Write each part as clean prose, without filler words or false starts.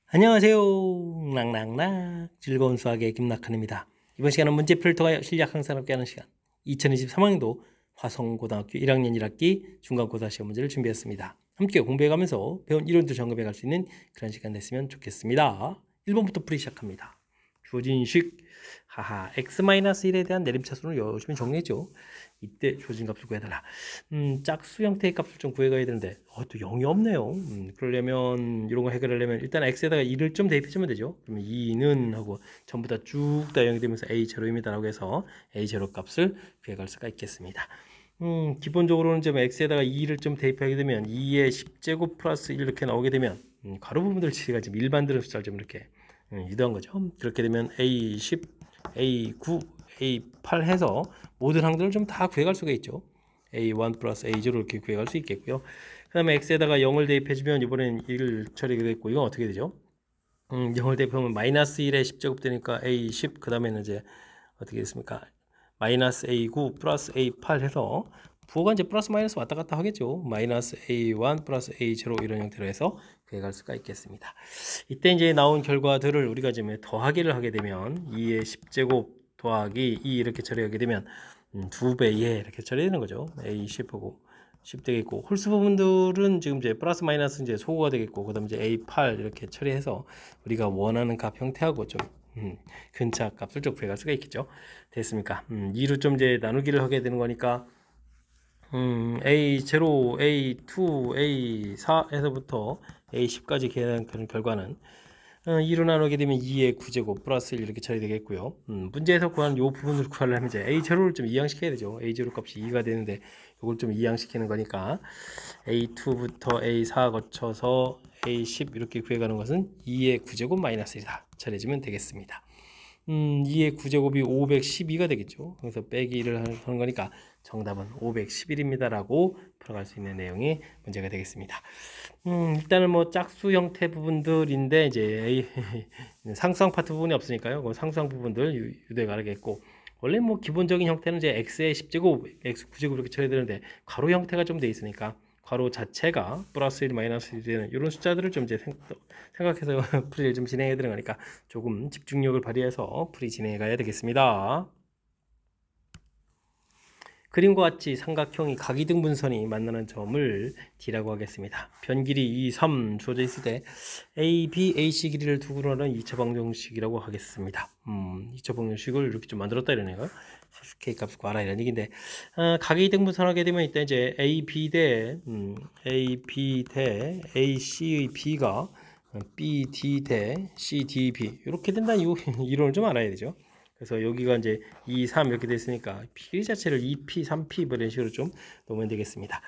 안녕하세요. 락락락 즐거운 수학의 김낙한입니다. 이번 시간은 문제풀이를 통하여 실력 향상을 함께하는 시간 2023학년도 화성고등학교 1학년 1학기 중간고사 시험 문제를 준비했습니다. 함께 공부해가면서 배운 이론도 점검해갈 수 있는 그런 시간 됐으면 좋겠습니다. 1번부터 풀이 시작합니다. 주어진 식 x-1에 대한 내림차순을 열심히 정리했죠. 이때 주어진 값을 구해달라. 짝수 형태의 값을 좀 구해가야 되는데 또 0이 없네요. 그러려면 이런 거 해결하려면 일단 x에다가 2를 좀 대입해주면 되죠. 그러면 2는 하고 전부 다 쭉 다 0이 되면서 a0입니다 라고 해서 a0 값을 구해갈 수가 있겠습니다. 기본적으로는 좀 x에다가 2를 좀 대입하게 되면 2의 10제곱 플러스 1 이렇게 나오게 되면 가로 부분들 치가 지금 일반들은 숫자를 좀 이렇게 유도한 거죠. 그렇게 되면 A10, A9, A8 해서 모든 항들을 좀 다 구해갈 수가 있죠. A1 플러스 A0 이렇게 구해갈 수 있겠고요. 그 다음에 X에다가 0을 대입해주면 이번엔 1 처리가 됐고 이건 어떻게 되죠? 0을 대입하면 마이너스 1에 10제곱 되니까 A10 그 다음에는 이제 어떻게 됐습니까? 마이너스 A9 플러스 A8 해서 부호가 이제 플러스 마이너스 왔다 갔다 하겠죠. 마이너스 A1 플러스 A0 이런 형태로 해서 구해갈 수가 있겠습니다. 이때 이제 나온 결과들을 우리가 지금 더하기를 하게 되면 2의 10제곱 더하기 2 이렇게 처리하게 되면 2배에 이렇게 처리되는 거죠. A10하고 10 되겠고 홀수 부분들은 지금 이제 플러스 마이너스 이제 소거가 되겠고 그다음에 이제 A8 이렇게 처리해서 우리가 원하는 값 형태하고 좀 근차 값을 좀 구해갈 수가 있겠죠. 됐습니까? 2로 좀 이제 나누기를 하게 되는 거니까 A0, A2, A4에서부터 A10까지 계산하는 결과는 2로 나누게 되면 2의 9제곱 플러스 1 이렇게 처리되겠고요. 문제에서 구하는 이 부분을 구하려면 이제 A0를 좀 이항시켜야 되죠. A0 값이 2가 되는데 이걸 좀 이항시키는 거니까 A2부터 A4 거쳐서 A10 이렇게 구해가는 것은 2의 9제곱 마이너스 1이다. 처리해주면 되겠습니다. 2의 9제곱이 512가 되겠죠. 그래서 빼기 1을 하는 거니까 정답은 511입니다 라고 풀어갈 수 있는 내용이 문제가 되겠습니다. 일단은 뭐 짝수 형태 부분들인데 이제 상수항 파트 부분이 없으니까요. 그 상수항 부분들 유도해 가겠고 원래 뭐 기본적인 형태는 이제 x의 10제곱, x 9제곱 이렇게 쳐야 되는데 가로 형태가 좀 돼 있으니까 가로 자체가 플러스 1, 마이너스 1 되는 이런 숫자들을 좀 이제 생각해서 풀이를 좀 진행해 드는 거니까 조금 집중력을 발휘해서 풀이 진행해 가야 되겠습니다. 그림과 같이 삼각형이 각이등분선이 만나는 점을 D라고 하겠습니다. 변길이 2, 3 주어져 있을 때 A, B, AC 길이를 두고 하는 2차 방정식이라고 하겠습니다. 2차 방정식을 이렇게 좀 만들었다 이런 얘기가 K 값을 구하라 이런 얘기인데 각이등분선 하게 되면 이때 이제 A, B 대 AC의 B가 B, D 대 C, D, B 이렇게 된다는 이 이론을 좀 알아야 되죠. 그래서 여기가 이제 2, 3 이렇게 됐으니까 P 자체를 2P, 3P 이런 식으로 좀 놓으면 되겠습니다.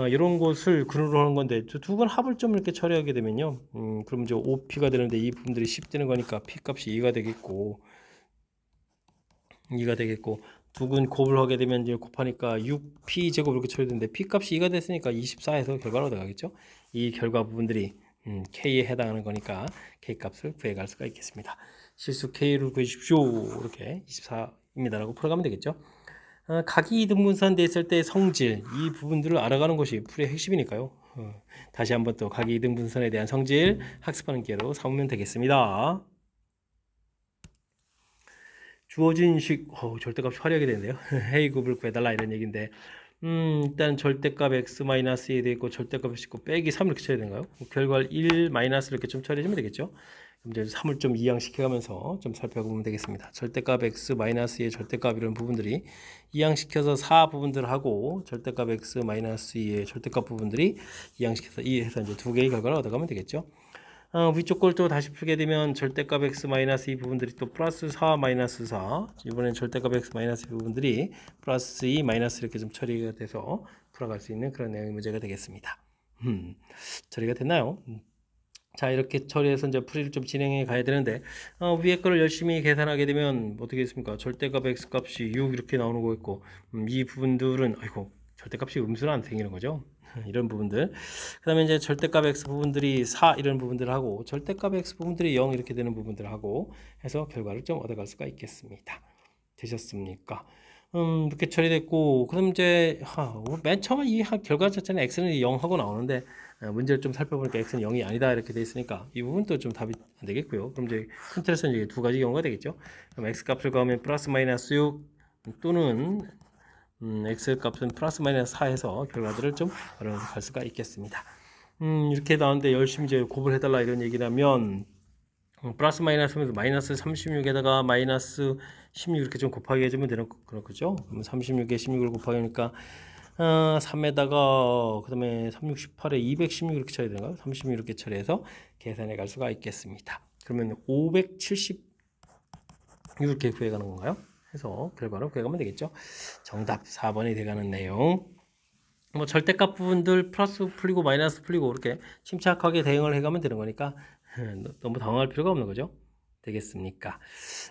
이런 것을 근으로 하는 건데 두 건 합을 좀 이렇게 처리하게 되면요. 그럼 이제 5P가 되는데 이 부분들이 10 되는 거니까 P 값이 2가 되겠고 두 근 곱을 하게 되면 이제 곱하니까 6P 제곱 이렇게 처리되는데 P 값이 2가 됐으니까 24에서 결과로 나가겠죠. 이 결과 부분들이 K에 해당하는 거니까 K 값을 구해갈 수가 있겠습니다. 실수 K를 구해주십시오. 이렇게 24입니다. 라고 풀어가면 되겠죠. 각이 등분선 됐을 때 성질, 이 부분들을 알아가는 것이 풀이의 핵심이니까요. 다시 한번 또 각이 등분선에 대한 성질 학습하는 기회로 삼으면 되겠습니다. 주어진 식, 절대값 처리하게 되는데요. A급을 구해달라 이런 얘기인데 일단 절대값 x-2에 되어 있고 절대값 x 있고 빼기 3 이렇게 쳐야 되는가요? 결과를 1 마이너스 이렇게 좀 처리해주면 되겠죠. 그럼 이제 3을 좀 이항시켜가면서 좀 살펴보면 되겠습니다. 절대값 x-2의 절대값 이런 부분들이 이항시켜서 4 부분들을 하고 절대값 x-2의 절대값 부분들이 이항시켜서 2 해서 이제 두 개의 결과를 얻어가면 되겠죠. 위쪽 걸 또 다시 풀게 되면 절대값 x-2 부분들이 또 플러스 4 마이너스 4 이번엔 절대값 x-2 부분들이 플러스 2 마이너스 이렇게 좀 처리가 돼서 풀어갈 수 있는 그런 내용의 문제가 되겠습니다. 처리가 됐나요? 자 이렇게 처리해서 이제 풀이를 좀 진행해 가야 되는데 위에 거를 열심히 계산하게 되면 어떻게 됐습니까? 절대값 x값이 6 이렇게 나오는 거 있고 이 부분들은 아이고 절대값이 음수는 안 생기는 거죠. 이런 부분들 그 다음에 이제 절대값 x 부분들이 4 이런 부분들을 하고 절대값 x 부분들이 0 이렇게 되는 부분들을 하고 해서 결과를 좀 얻어갈 수가 있겠습니다. 되셨습니까? 이렇게 처리됐고, 그럼 이제 맨 처음에 이 결과 자체는 x는 0하고 나오는데 문제를 좀 살펴보니까 x는 0이 아니다 이렇게 돼 있으니까 이 부분도 좀 답이 안 되겠고요. 그럼 이제 큰 틀에서는 이게 두 가지 경우가 되겠죠. 그럼 x 값을 구하면 플러스 마이너스 6 또는 x 값은 플러스 마이너스 4 해서 결과들을 좀 어려워갈 수가 있겠습니다. 이렇게 나오는데 열심히 이제 곱을 해달라 이런 얘기라면 플러스 마이너스 하면서 마이너스 36에다가 마이너스 16 이렇게 좀 곱하기 해주면 되는 그런 거죠. 그러면 36에 16을 곱하기 하니까 3에다가 그 다음에 368에 216 이렇게 처리되는 거예요. 36 이렇게 처리해서 계산해 갈 수가 있겠습니다. 그러면 570 이렇게 구해가는 건가요? 해서 결과로 구해가면 되겠죠. 정답 4번이 돼가는 내용. 뭐 절대값 부분들 플러스 풀리고 마이너스 풀리고 이렇게 침착하게 대응을 해가면 되는 거니까 너무 당황할 필요가 없는 거죠. 되겠습니까?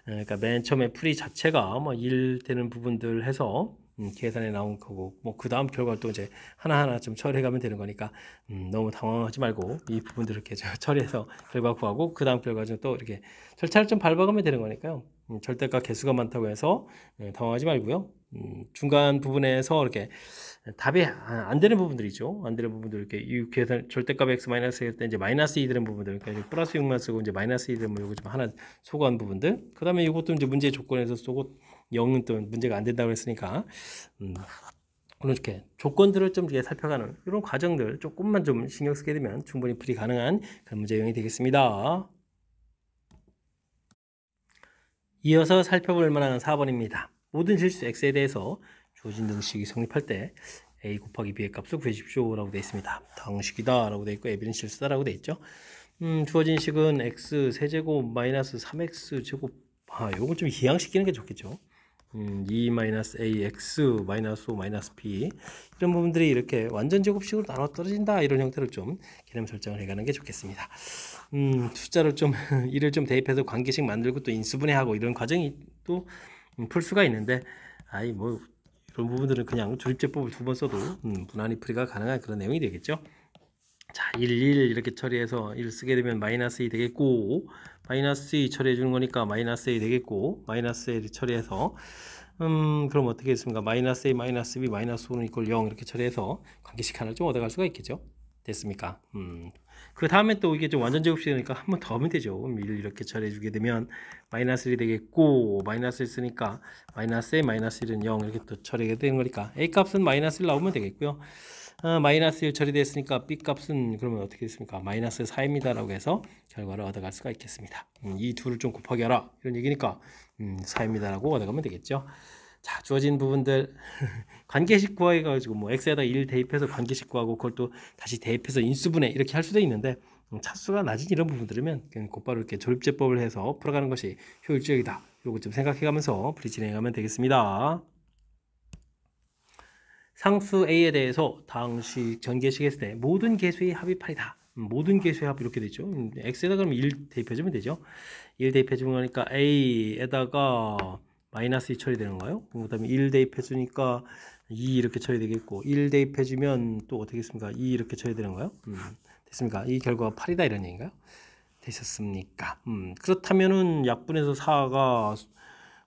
그러니까 맨 처음에 풀이 자체가 뭐 1 되는 부분들 해서 계산에 나온 거고 뭐 그 다음 결과를 또 이제 하나하나 좀 처리해가면 되는 거니까 너무 당황하지 말고 이 부분들을 이렇게 처리해서 결과 구하고 그 다음 결과 좀 또 이렇게 절차를 좀 밟아가면 되는 거니까요. 절대값 개수가 많다고 해서 당황하지 말고요. 중간 부분에서 이렇게 답이 안 되는 부분들이죠. 안 되는 부분들 이렇게 이 계산 절대값 x 마이너스 할 때 이제 마이너스 2 되는 부분들 그러니까 플러스 6만 쓰고 이제 마이너스 2 되면 요거 좀 하나 소거한 부분들. 그다음에 이것도 이제 문제 조건에서 쏘고 0은 또 문제가 안 된다고 했으니까 이렇게 조건들을 좀 이렇게 살펴가는 이런 과정들 조금만 좀 신경 쓰게 되면 충분히 풀이 가능한 그런 문제 유형이 되겠습니다. 이어서 살펴볼 만한 4번입니다. 모든 실수 x에 대해서 주어진 등식이 성립할 때 a 곱하기 b의 값을 구해주십시오 라고 되어 있습니다. 당식이다 라고 되어 있고 ab는 실수다 라고 되어 있죠. 주어진 식은 x 세제곱 마이너스 3x 제곱 요거 좀 이항시키는 게 좋겠죠. 2 마이너스 ax 마이너스 5 마이너스 b 이런 부분들이 이렇게 완전 제곱식으로 나눠 떨어진다 이런 형태로 좀 개념 설정을 해가는 게 좋겠습니다. 숫자를 좀 1을 좀 대입해서 관계식 만들고 또 인수분해하고 이런 과정이 또 풀 수가 있는데 뭐 이런 부분들은 그냥 조립제법을 2번 써도 무난히 풀이가 가능한 그런 내용이 되겠죠. 자, 1 이렇게 처리해서 1 쓰게 되면 마이너스 2 되겠고 마이너스 2 처리해 주는 거니까 마이너스 2 되겠고 마이너스 1 처리해서 그럼 어떻게 했습니까? 마이너스 2 마이너스 b 마이너스 5는 이꼴 0 이렇게 처리해서 관계식 하나를 좀 얻어갈 수가 있겠죠. 됐습니까? 그 다음에 또 이게 좀 완전 제곱식이니까 한 번 더 하면 되죠. 1 이렇게 처리해 주게 되면 마이너스 1이 되겠고 마이너스 1 쓰니까 마이너스 1 마이너스 1은 0 이렇게 또 처리가 되는 거니까 a 값은 마이너스 1 나오면 되겠고요. 마이너스 1 처리됐으니까 b 값은 그러면 어떻게 됐습니까? 마이너스 4입니다 라고 해서 결과를 얻어갈 수가 있겠습니다. 이 둘을 좀 곱하기 하라 이런 얘기니까 4입니다 라고 얻어가면 되겠죠. 자, 주어진 부분들 관계식 구해가지고 뭐 x에다 1 대입해서 관계식 구하고 그걸 또 다시 대입해서 인수분해 이렇게 할 수도 있는데 차수가 낮은 이런 부분들이면 그냥 곧바로 이렇게 조립제법을 해서 풀어가는 것이 효율적이다. 요거 좀 생각해가면서 풀이 진행하면 되겠습니다. 상수 a에 대해서 당식 전개식 했을 때 모든 개수의 합이 8이다. 모든 개수의 합 이렇게 되죠. x에다 그러면 1 대입해주면 되죠. 1 대입해주면 거니까 a에다가 마이너스 2 처리되는 거예요. 그 다음에 1 대입해주니까 2 이렇게 처리되겠고 1 대입해주면 또 어떻게 했습니까? 2 이렇게 처리되는 거예요. 됐습니까? 이 결과가 8이다 이런 얘기인가요? 되셨습니까? 그렇다면은 약분해서 4가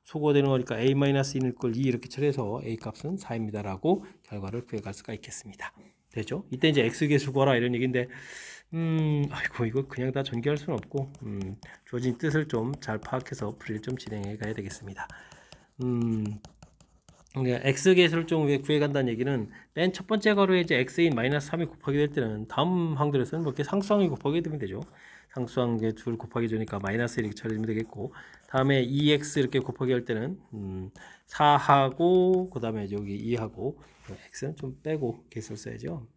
소거되는 거니까 a-1일 걸 2 이렇게 처리해서 a 값은 4입니다 라고 결과를 구해갈 수가 있겠습니다. 되죠? 이때 이제 x계수 구하라 이런 얘기인데 아이고 이거 그냥 다 전개할 수는 없고 주어진 뜻을 좀 잘 파악해서 풀이를 좀 진행해 가야 되겠습니다. x계수를 좀 구해간다는 얘기는 맨 첫 번째 가로에 이제 x인 마이너스 3이 곱하기 될 때는 다음 항들에서는 뭐 이렇게 상수항이 곱하기 되면 되죠. 상수항에 둘 곱하기 주니까 마이너스 1 이렇게 처리되면 되겠고 다음에 2x 이렇게 곱하기 할 때는 4하고 그 다음에 여기 2하고 x는 좀 빼고 개수를 써야죠.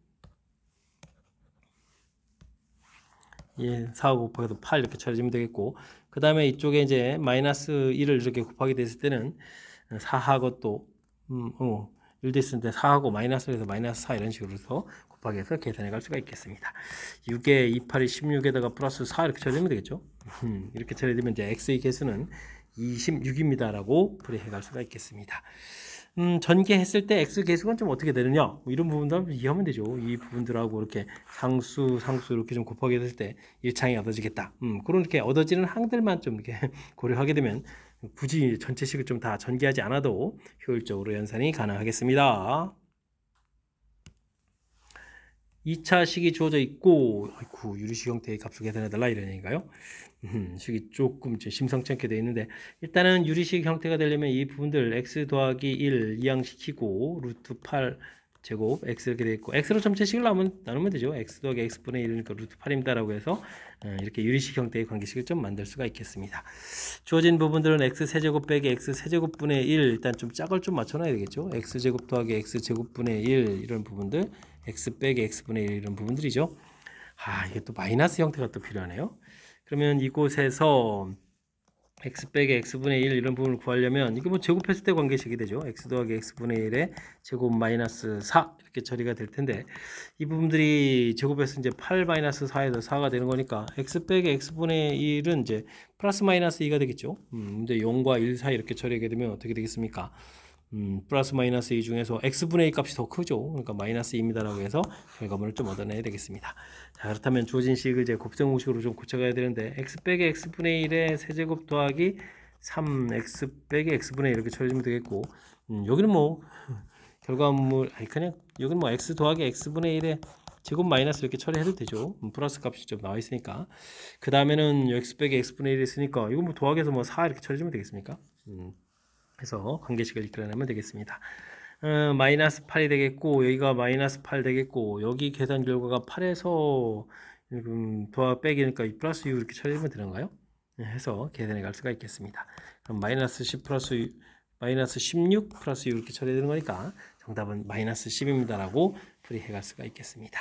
예, 4 곱하기 8 이렇게 처리되면 되겠고 그 다음에 이쪽에 이제 마이너스 1을 이렇게 곱하기 됐을 때는 4하고 또 1 됐을 때 4하고 마이너스를 해서 마이너스 4 이런 식으로 해서 곱하기 해서 계산해 갈 수가 있겠습니다. 6에 2, 8이 16에다가 플러스 4 이렇게 처리되면 되겠죠. 이렇게 처리되면 이제 x의 개수는 26입니다 라고 풀이해 갈 수가 있겠습니다. 전개했을 때 x 계수가 좀 어떻게 되느냐 뭐 이런 부분들 이해하면 되죠. 이 부분들하고 이렇게 상수 이렇게 좀 곱하게 됐을 때 일창이 얻어지겠다. 그런 이렇게 얻어지는 항들만 좀 이렇게 고려하게 되면 굳이 전체식을 좀 다 전개하지 않아도 효율적으로 연산이 가능하겠습니다. 2차 식이 주어져 있고, 아이고, 유리식 형태의 값을 계산해달라 이런 얘기인가요? 식이 조금 심상치 않게 되어 있는데, 일단은 유리식 형태가 되려면 이 부분들 x 더하기 1 이항시키고 루트 8 제곱 x 이렇게 되어 있고, x로 전체식을 나누면 되죠. x 더하기 x분의 1이니까 루트 8입니다라고 해서 이렇게 유리식 형태의 관계식을 좀 만들 수가 있겠습니다. 주어진 부분들은 x 세제곱 빼기 x 세제곱분의 1 일단 좀 짝을 좀 맞춰놔야 되겠죠. x 제곱 더하기 x 제곱분의 1 이런 부분들, x 빼기 x분의 1 이런 부분들이죠. 이게 또 마이너스 형태가 또 필요하네요. 그러면 이곳에서 x 빼기 x분의 1 이런 부분을 구하려면 이게 뭐 제곱했을 때 관계식이 되죠. x 더하기 x분의 1의 제곱 마이너스 4 이렇게 처리가 될 텐데 이 부분들이 제곱해서 이제 8 마이너스 4에서 4가 되는 거니까 x 빼기 x분의 1은 이제 플러스 마이너스 2가 되겠죠. 근데 0과 1 사이 이렇게 처리하게 되면 어떻게 되겠습니까? 플러스 마이너스 2 중에서 x분의 1 값이 더 크죠. 그러니까 마이너스 2입니다라고 해서 결과물을 좀 얻어내야 되겠습니다. 자, 그렇다면 주어진 식을 이제 곱셈 공식으로 좀 고쳐가야 되는데 x 빼기 x분의 1의 세제곱 더하기 3x 빼기 x분의 1 이렇게 처리하면 되겠고 여기는 뭐 결과물 그냥 여기는 뭐 x 더하기 x분의 1의 제곱 마이너스 이렇게 처리해도 되죠. 플러스 값이 좀 나와 있으니까 그 다음에는 x 빼기 x분의 1이 있으니까 이거 뭐 더하기해서 뭐 4 이렇게 처리하면 되겠습니까? 해서 관계식을 이끌어내면 되겠습니다. 마이너스 8이 되겠고 여기가 마이너스 8 되겠고 여기 계산 결과가 8에서 더하 빼기니까 플러스 6 이렇게 처리하면 되는가요? 해서 계산해 갈 수가 있겠습니다. 그럼 마이너스 10 플러스 마이너스 16 플러스 6 이렇게 처리되는 거니까 정답은 마이너스 10입니다라고 풀이해 갈 수가 있겠습니다.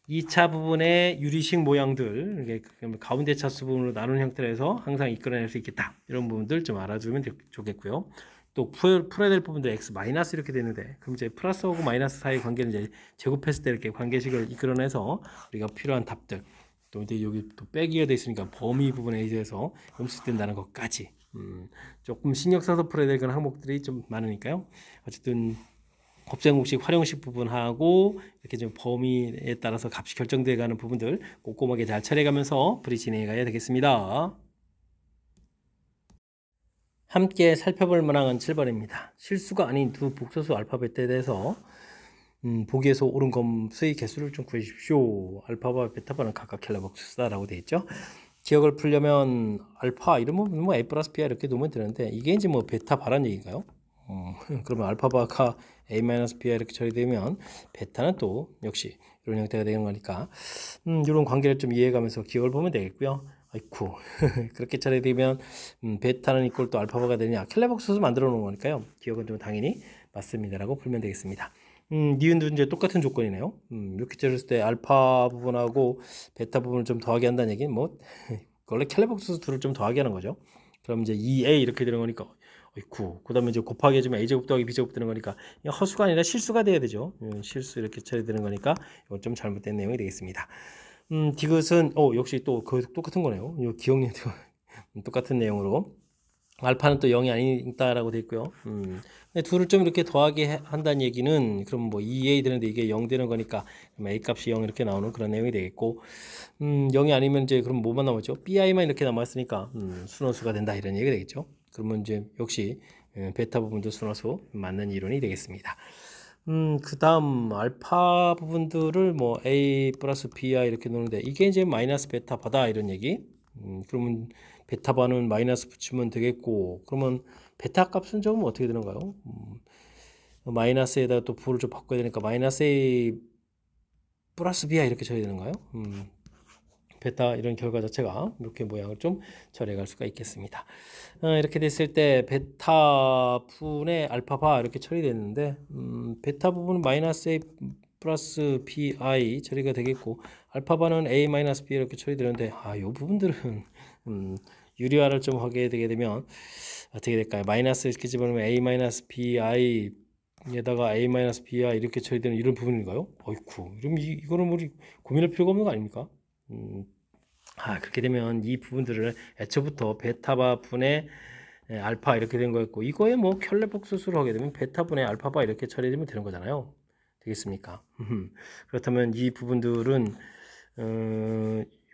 2차 부분의 유리식 모양들 가운데 차수 부분으로 나눈 형태로 해서 항상 이끌어낼 수 있겠다. 이런 부분들 좀 알아두면 좋겠고요. 또 풀어야 될 부분도 x 마이너스 이렇게 되는데 그럼 이제 플러스하고 마이너스 사이의 관계는 이제 제곱했을 때 이렇게 관계식을 이끌어내서 우리가 필요한 답들 또 이제 여기 또 빼기가 돼 있으니까 범위 부분에 의해서 음수된다는 것까지 조금 신경 써서 풀어야 될 그런 항목들이 좀 많으니까요. 어쨌든 곱셈공식, 활용식 부분하고 이렇게 좀 범위에 따라서 값이 결정되어 가는 부분들 꼼꼼하게 잘 처리해가면서 풀이 진행해 가야 되겠습니다. 함께 살펴볼 문항은 7번입니다. 실수가 아닌 두 복소수 알파벳에 대해서 보기에서 옳은 검수의 개수를 좀 구해주십시오. 알파와 베타바는 각각 켈러 복수다라고 되어 있죠. 기억을 풀려면 알파 이러면 뭐 a 플러스 b야 이렇게 놓으면 되는데 이게 이제 뭐 베타 바란 얘기인가요? 그러면 알파바가 a-b가 이렇게 처리되면 베타는 또 역시 이런 형태가 되는 거니까 이런 관계를 좀 이해해가면서 기억을 보면 되겠고요. 아이쿠 그렇게 처리되면 베타는 이꼴 또 알파바가 되느냐 켈레복수수 만들어 놓은 거니까요. 기억은 좀 당연히 맞습니다라고 풀면 되겠습니다. 니은도 이제 똑같은 조건이네요. 이렇게 처리했을 때 알파 부분하고 베타 부분을 좀 더하게 한다는 얘기는 뭐 원래 켈레복수수 둘을 좀 더하게 하는 거죠. 그럼 이제 2a 이렇게 되는 거니까 어이쿠 그 다음에 이제 곱하기 해주면 a제곱 더하기 b제곱 되는 거니까 허수가 아니라 실수가 돼야 되죠. 실수 이렇게 처리되는 거니까 이건 좀 잘못된 내용이 되겠습니다. 디귿은 역시 또 똑같은 거네요. 이 기억력도 똑같은 내용으로 알파는 또 0이 아니다라고 되어 있고요. 근데 둘을 좀 이렇게 더하게 한다는 얘기는 그럼 뭐 2a 되는데 이게 0 되는 거니까 a 값이 0 이렇게 나오는 그런 내용이 되겠고 0이 아니면 이제 그럼 뭐만 남았죠? bi만 이렇게 남았으니까 순원수가 된다 이런 얘기가 되겠죠. 그러면 이제 역시 베타 부분도 순원수 맞는 이론이 되겠습니다. 그 다음 알파 부분들을 뭐 a 플러스 b야 이렇게 놓는데 이게 이제 마이너스 베타 바다 이런 얘기. 그러면 베타 바는 마이너스 붙이면 되겠고 그러면 베타 값은 좀 어떻게 되는가요? 마이너스에다 또 부를 좀 바꿔야 되니까 마이너스 a 플러스 b야 이렇게 처리되는가요? 베타 이런 결과 자체가 이렇게 모양을 좀 처리해 갈 수가 있겠습니다. 이렇게 됐을 때 베타 분의 알파바 이렇게 처리됐는데 베타 부분은 마이너스 a 플러스 bi 처리가 되겠고 알파바는 a 마이너스 b 이렇게 처리되는데 이 부분들은 유리화를 좀 하게 되게 되면 어떻게 될까요? 마이너스 이렇게 집어넣으면 a 마이너스 bi 에다가 a 마이너스 bi 이렇게 처리되는 이런 부분인가요? 어이쿠 그럼 이거는 우리 고민할 필요가 없는 거 아닙니까? 그렇게 되면 이 부분들을 애초부터 베타바 분의 알파 이렇게 된 거였고, 이거에 뭐 켤레 복수수를 하게 되면 베타분의 알파바 이렇게 처리되면 되는 거잖아요. 되겠습니까? 그렇다면 이 부분들은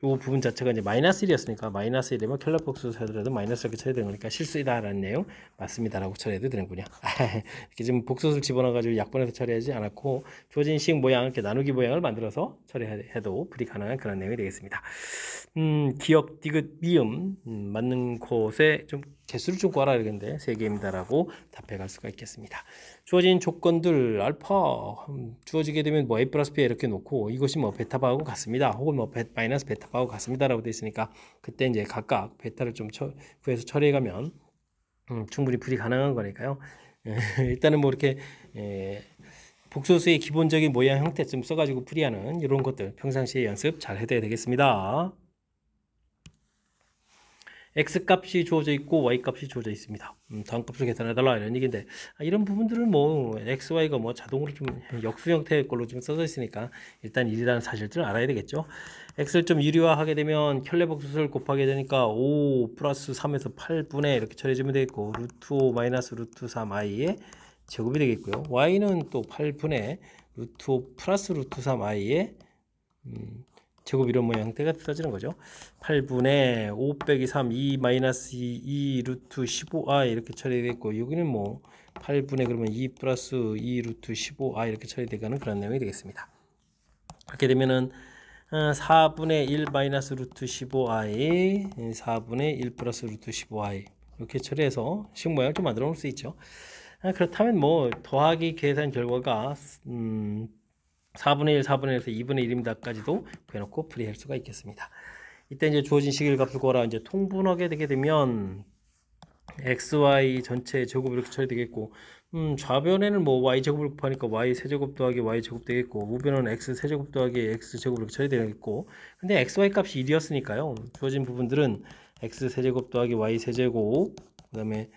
이 부분 자체가 이제 마이너스 1이었으니까 마이너스 1이면 켤레 복수 하더라도 마이너스 이렇게 처리되는 거니까 실수이다라는 내용 맞습니다라고 처리해도 되는군요. 이렇게 지금 복수수를 집어넣어가지고 약분해서 처리하지 않았고 주어진 식 모양 이렇게 나누기 모양을 만들어서 처리해도 풀이 가능한 그런 내용이 되겠습니다. 기역, 디귿, 미음 맞는 곳에 좀 개수를 좀 구하라 이러는데 3개입니다라고 답해갈 수가 있겠습니다. 주어진 조건들 알파 주어지게 되면 뭐 a 플러스 b 이렇게 놓고 이것이 뭐 베타바하고 같습니다. 혹은 뭐 마이너스 베타바하고 같습니다라고 되어 있으니까 그때 이제 각각 베타를 좀 구해서 처리해가면 충분히 풀이 가능한 거니까요. 일단은 뭐 이렇게 복소수의 기본적인 모양 형태 좀 써가지고 풀이하는 이런 것들 평상시에 연습 잘 해둬야 되겠습니다. x값이 주어져 있고 y값이 주어져 있습니다. 다음 값을 계산해달라 이런 얘기인데 이런 부분들은 뭐 x, y가 뭐 자동으로 좀 역수 형태의 걸로 좀 써져 있으니까 일단 1이라는 사실들을 알아야 되겠죠. x를 좀 유리화하게 되면 켤레 복수수를 곱하게 되니까 5 플러스 3에서 8분의 이렇게 처리해주면 되겠고 루트 5 마이너스 루트 3i의 제곱이 되겠고요. y는 또 8분의 루트 5 플러스 루트 3i의 제곱 이런 모양 형태가 써지는 거죠. 8분의 5 빼기 3, 2 마이너스 2 루트 15i 이렇게 처리되겠고 여기는 뭐 8분의 그러면 2 플러스 2 루트 15i 이렇게 처리되가는 그런 내용이 되겠습니다. 그렇게 되면은 4분의 1 마이너스 루트 15i 4분의 1 플러스 루트 15i 이렇게 처리해서 식 모양을 좀 만들어 놓을 수 있죠. 그렇다면 뭐 더하기 계산 결과가 4분의 1, 4분의 1에서 2분의 1입니다까지도 구해놓고 풀이할 수가 있겠습니다. 이때 이제 주어진 식일 값을 구하라 이제 통분하게 되게 되면 xy 전체 제곱 이렇게 처리되겠고 좌변에는 뭐 y제곱을 곱하니까 y 세제곱 더하기 y제곱 되겠고 우변은 x세제곱 더하기 x제곱 이렇게 처리되겠고 근데 xy 값이 1이었으니까요. 주어진 부분들은 x세제곱 더하기 y세제곱 그 다음에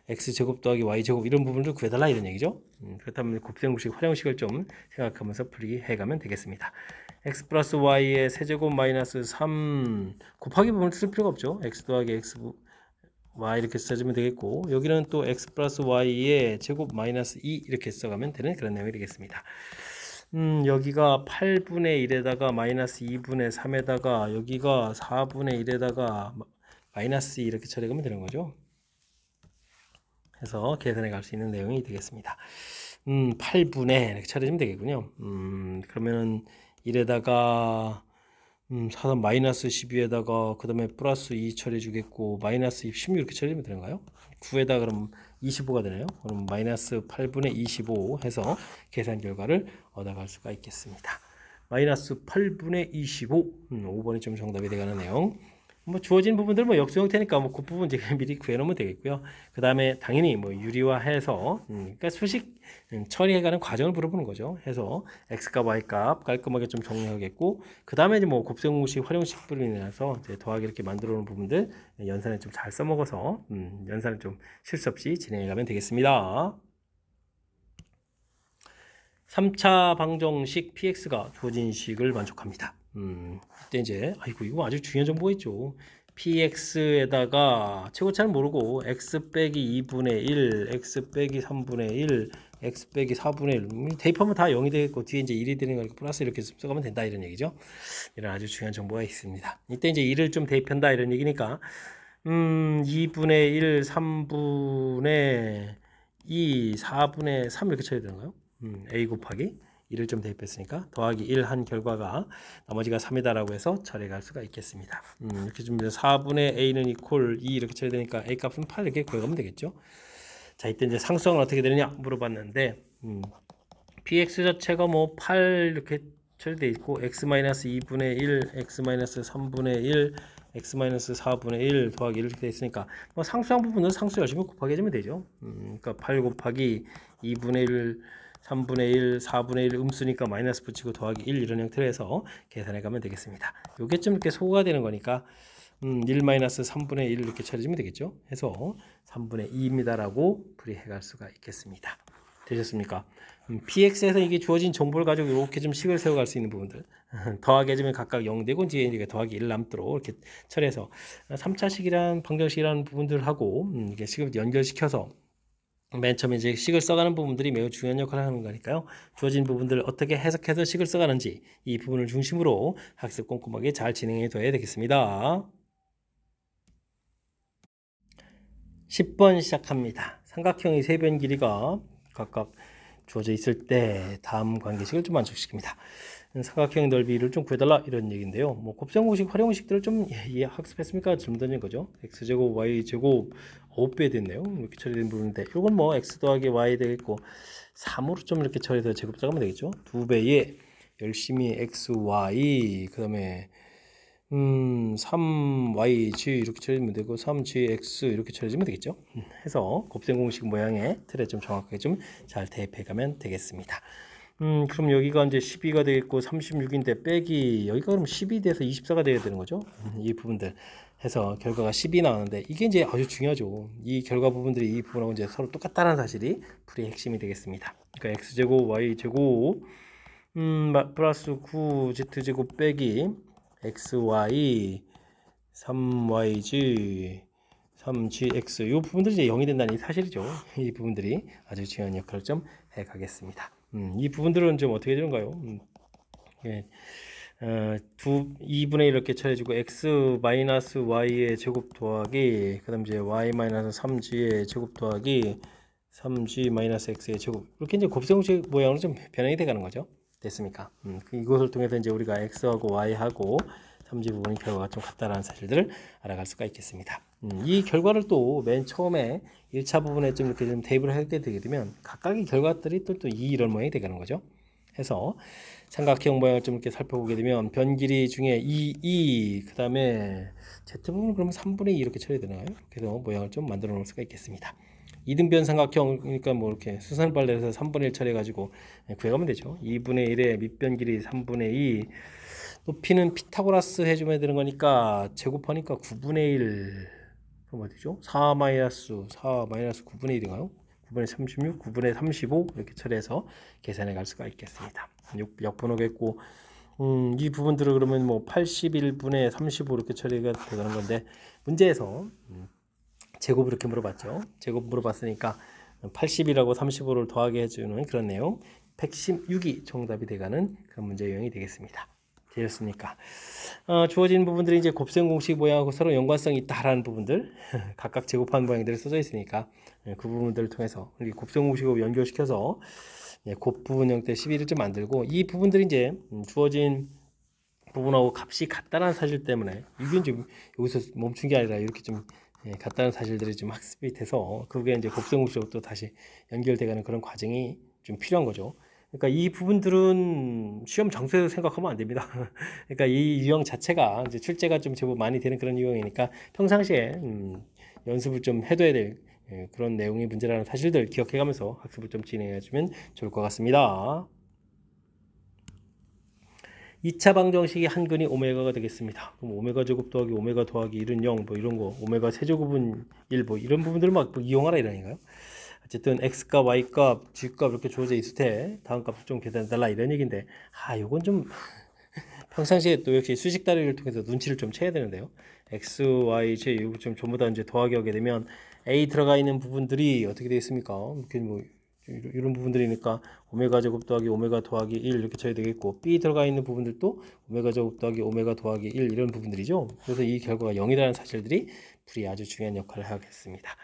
x제곱 더하기 y제곱 이런 부분을 구해달라 이런 얘기죠. 그렇다면 곱셈공식, 활용식을 좀 생각하면서 풀이해가면 되겠습니다. x 플러스 y의 세제곱 마이너스 3 곱하기 부분을 쓸 필요가 없죠. x 더하기 x y 이렇게 써주면 되겠고 여기는 또 x 플러스 y의 제곱 마이너스 2 이렇게 써가면 되는 그런 내용이 되겠습니다. 여기가 8분의 1에다가 마이너스 2분의 3에다가 여기가 4분의 1에다가 마이너스 2 이렇게 처리하면 되는 거죠. 해서 계산해 갈 수 있는 내용이 되겠습니다. 8분의 이렇게 처리하면 되겠군요. 그러면은 1에다가 마이너스 12에다가 그 다음에 플러스 2 처리해 주겠고 마이너스 16 이렇게 처리하면 되는가요? 9에다 그럼 25가 되네요. 그럼 마이너스 8분의 25 해서 계산 결과를 얻어갈 수가 있겠습니다. 마이너스 8분의 25 5번이 좀 정답이 되가는 내용. 뭐 주어진 부분들 뭐 역수 형태니까 뭐 그 부분 제가 미리 구해놓으면 되겠고요. 그 다음에 당연히 뭐 유리화해서 그러니까 수식 처리해가는 과정을 물어보는 거죠. 해서 x값 y값 깔끔하게 좀 정리하겠고 그 다음에 이제 뭐 곱셈공식 활용식 불리면서 이제 더하기 이렇게 만들어 놓은 부분들 연산에 좀 잘 써먹어서 연산을 좀 실수 없이 진행해가면 되겠습니다. 3차 방정식 px가 주어진 식을 만족합니다. 이때 이제 아이고 이거 아주 중요한 정보가 있죠. px에다가 최고차를 모르고 x 빼기 2분의 1, x 빼기 3분의 1, x 빼기 4분의 1 대입하면 다 0이 되겠고 뒤에 이제 1이 되는 거니까 플러스 이렇게 써가면 된다 이런 얘기죠. 이런 아주 중요한 정보가 있습니다. 이때 이제 1을 좀 대입한다 이런 얘기니까 2분의 1, 3분의 2, 4분의 3 이렇게 쳐야 되는가요? a 곱하기 1을 좀 대입했으니까 더하기 1 한 결과가 나머지가 3이다라고 해서 처리할 수가 있겠습니다. 이렇게 준비해서 4분의 a는 이퀄 2 이렇게 처리되니까 a 값은 8 이렇게 구해가면 되겠죠. 자 이때 이제 상수항은 어떻게 되느냐 물어봤는데 px 자체가 뭐 8 이렇게 처리되어 있고 x-2분의 1, x-3분의 1, x-4분의 1 더하기 1 이렇게 되어 있으니까 뭐 상수항 부분은 상수 열심히 곱하기 해주면 되죠. 그러니까 8 곱하기 2분의 1 3분의 1, 4분의 1 음수니까 마이너스 붙이고 더하기 1 이런 형태로 해서 계산해 가면 되겠습니다. 요게 좀 이렇게 소거가 되는 거니까 1 마이너스 3분의 1 이렇게 처리해주면 되겠죠. 해서 3분의 2입니다라고 풀이해 갈 수가 있겠습니다. 되셨습니까? px에서 이게 주어진 정보를 가지고 이렇게 좀 식을 세워갈 수 있는 부분들 더하기 해주면 각각 0 되고 뒤에 이제 더하기 1 남도록 이렇게 처리해서 3차식이란 방정식이라는 부분들하고 이게 식을 연결시켜서 맨 처음에 이제 식을 써가는 부분들이 매우 중요한 역할을 하는 거니까요. 주어진 부분들을 어떻게 해석해서 식을 써가는지 이 부분을 중심으로 학습 꼼꼼하게 잘 진행해 둬야 되겠습니다. 10번 시작합니다. 삼각형의 세변 길이가 각각 주어져 있을 때 다음 관계식을 좀 만족시킵니다. 삼각형 넓이를 좀 구해달라 이런 얘기인데요. 뭐 곱셈공식, 활용식들을 좀 학습했습니까? 질문 던진 거죠. x제곱, y제곱 9배 됐네요. 이렇게 처리된 부분인데 이건 뭐 x 더하기 y 되겠고 3으로 좀 이렇게 처리해서 제곱 들어가면 되겠죠. 2배에 열심히 x, y 그 다음에 3yg 이렇게 처리하면 되고 3gx 이렇게 처리하면 되겠죠. 해서 곱셈공식 모양의 틀에 좀 정확하게 좀 잘 대입해 가면 되겠습니다. 그럼 여기가 이제 12가 되겠고 36인데 빼기 여기가 그럼 10이 돼서 24가 돼야 되는 거죠. 이 부분들 해서 결과가 10이 나왔는데 이게 이제 아주 중요하죠. 이 결과 부분들이 이 부분하고 이제 서로 똑같다는 사실이 풀이의 핵심이 되겠습니다. 그러니까 x제곱 y제곱 플러스 9z제곱 빼기 xy 3yg 3gx 이 부분들이 이제 0이 된다는 사실이죠. 이 부분들이 아주 중요한 역할을 좀 해가겠습니다. 이 부분들은 좀 어떻게 되는가요? 예, 2분의 1 이렇게 처리해주고 x 마이너스 y의 제곱 더하기 그 다음 이제 y 마이너스 3g의 제곱 더하기 3g 마이너스 x의 제곱 이렇게 이제 곱셈공식 모양으로 좀 변형이 돼가는 거죠. 됐습니까? 이것을 통해서 이제 우리가 x하고 y하고 3g 부분의 결과가 좀 같다라는 사실들을 알아갈 수가 있겠습니다. 이 결과를 또 맨 처음에 1차 부분에 좀 이렇게 좀 대입을 하게 되게 되면 각각의 결과들이 또 이런 모양이 되는 거죠. 해서 삼각형 모양을 좀 이렇게 살펴보게 되면 변 길이 중에 2, 그 다음에 z 부분은 그러면 3분의 2 이렇게 처리되나요? 그래서 모양을 좀 만들어 놓을 수가 있겠습니다. 이등변 삼각형 그러니까 뭐 이렇게 수선발레에서 3분의 1 처리해가지고 구해가면 되죠. 2분의 1에 밑변 길이 3분의 2 높이는 피타고라스 해주면 되는 거니까 제곱하니까 9분의 1 그럼 어디죠? 4 마이너스 9분의 1인가요? 9분의 36, 9분의 35 이렇게 처리해서 계산해 갈 수가 있겠습니다. 역분하겠고 이 부분들을 그러면 뭐 81분의 35 이렇게 처리가 되는 건데 문제에서 제곱 이렇게 물어봤죠. 제곱 물어봤으니까 80이라고 35를 더하게 해주는 그런 내용 116이 정답이 돼가는 그런 문제 유형이 되겠습니다. 되셨습니까? 주어진 부분들이 이제 곱셈공식 모양하고 서로 연관성이 있다라는 부분들 각각 제곱한 모양들이 써져 있으니까 그 부분들을 통해서 곱셈공식으로 연결시켜서 곱부분 형태 11을 좀 만들고 이 부분들이 이제 주어진 부분하고 값이 같다는 사실 때문에 이건 좀 여기서 멈춘 게 아니라 이렇게 좀 같다는 사실들이 좀 학습이 돼서 그게 이제 곱셈공식으로 또 다시 연결돼가는 그런 과정이 좀 필요한 거죠. 그러니까 이 부분들은 시험 장소에서 생각하면 안 됩니다. 그러니까 이 유형 자체가 이제 출제가 좀 제법 많이 되는 그런 유형이니까 평상시에 연습을 좀 해둬야 될 그런 내용의 문제라는 사실들 기억해가면서 학습을 좀 진행해주면 좋을 것 같습니다. 2차 방정식이 한근이 오메가가 되겠습니다. 그럼 오메가 제곱 더하기 오메가 더하기 1은 0, 뭐 이런 거, 오메가 세제곱은 1, 뭐 이런 부분들을 막 이용하라 이러니까요. 어쨌든 x값, y값, g값 이렇게 주어져 있을 때 다음 값을 좀 계산해달라 이런 얘기인데 요건 좀 평상시에 또 역시 수식 다리를 통해서 눈치를 좀 채야 되는데요. x, y, z 이거 좀 전부 다 이제 더하기 하게 되면 a 들어가 있는 부분들이 어떻게 되어 있습니까? 이렇게 뭐 이런 부분들이니까 오메가 제곱 더하기 오메가 더하기 1 이렇게 쳐야 되겠고 b 들어가 있는 부분들도 오메가 제곱 더하기 오메가 더하기 1 이런 부분들이죠. 그래서 이 결과가 0이라는 사실들이 풀이 아주 중요한 역할을 하겠습니다.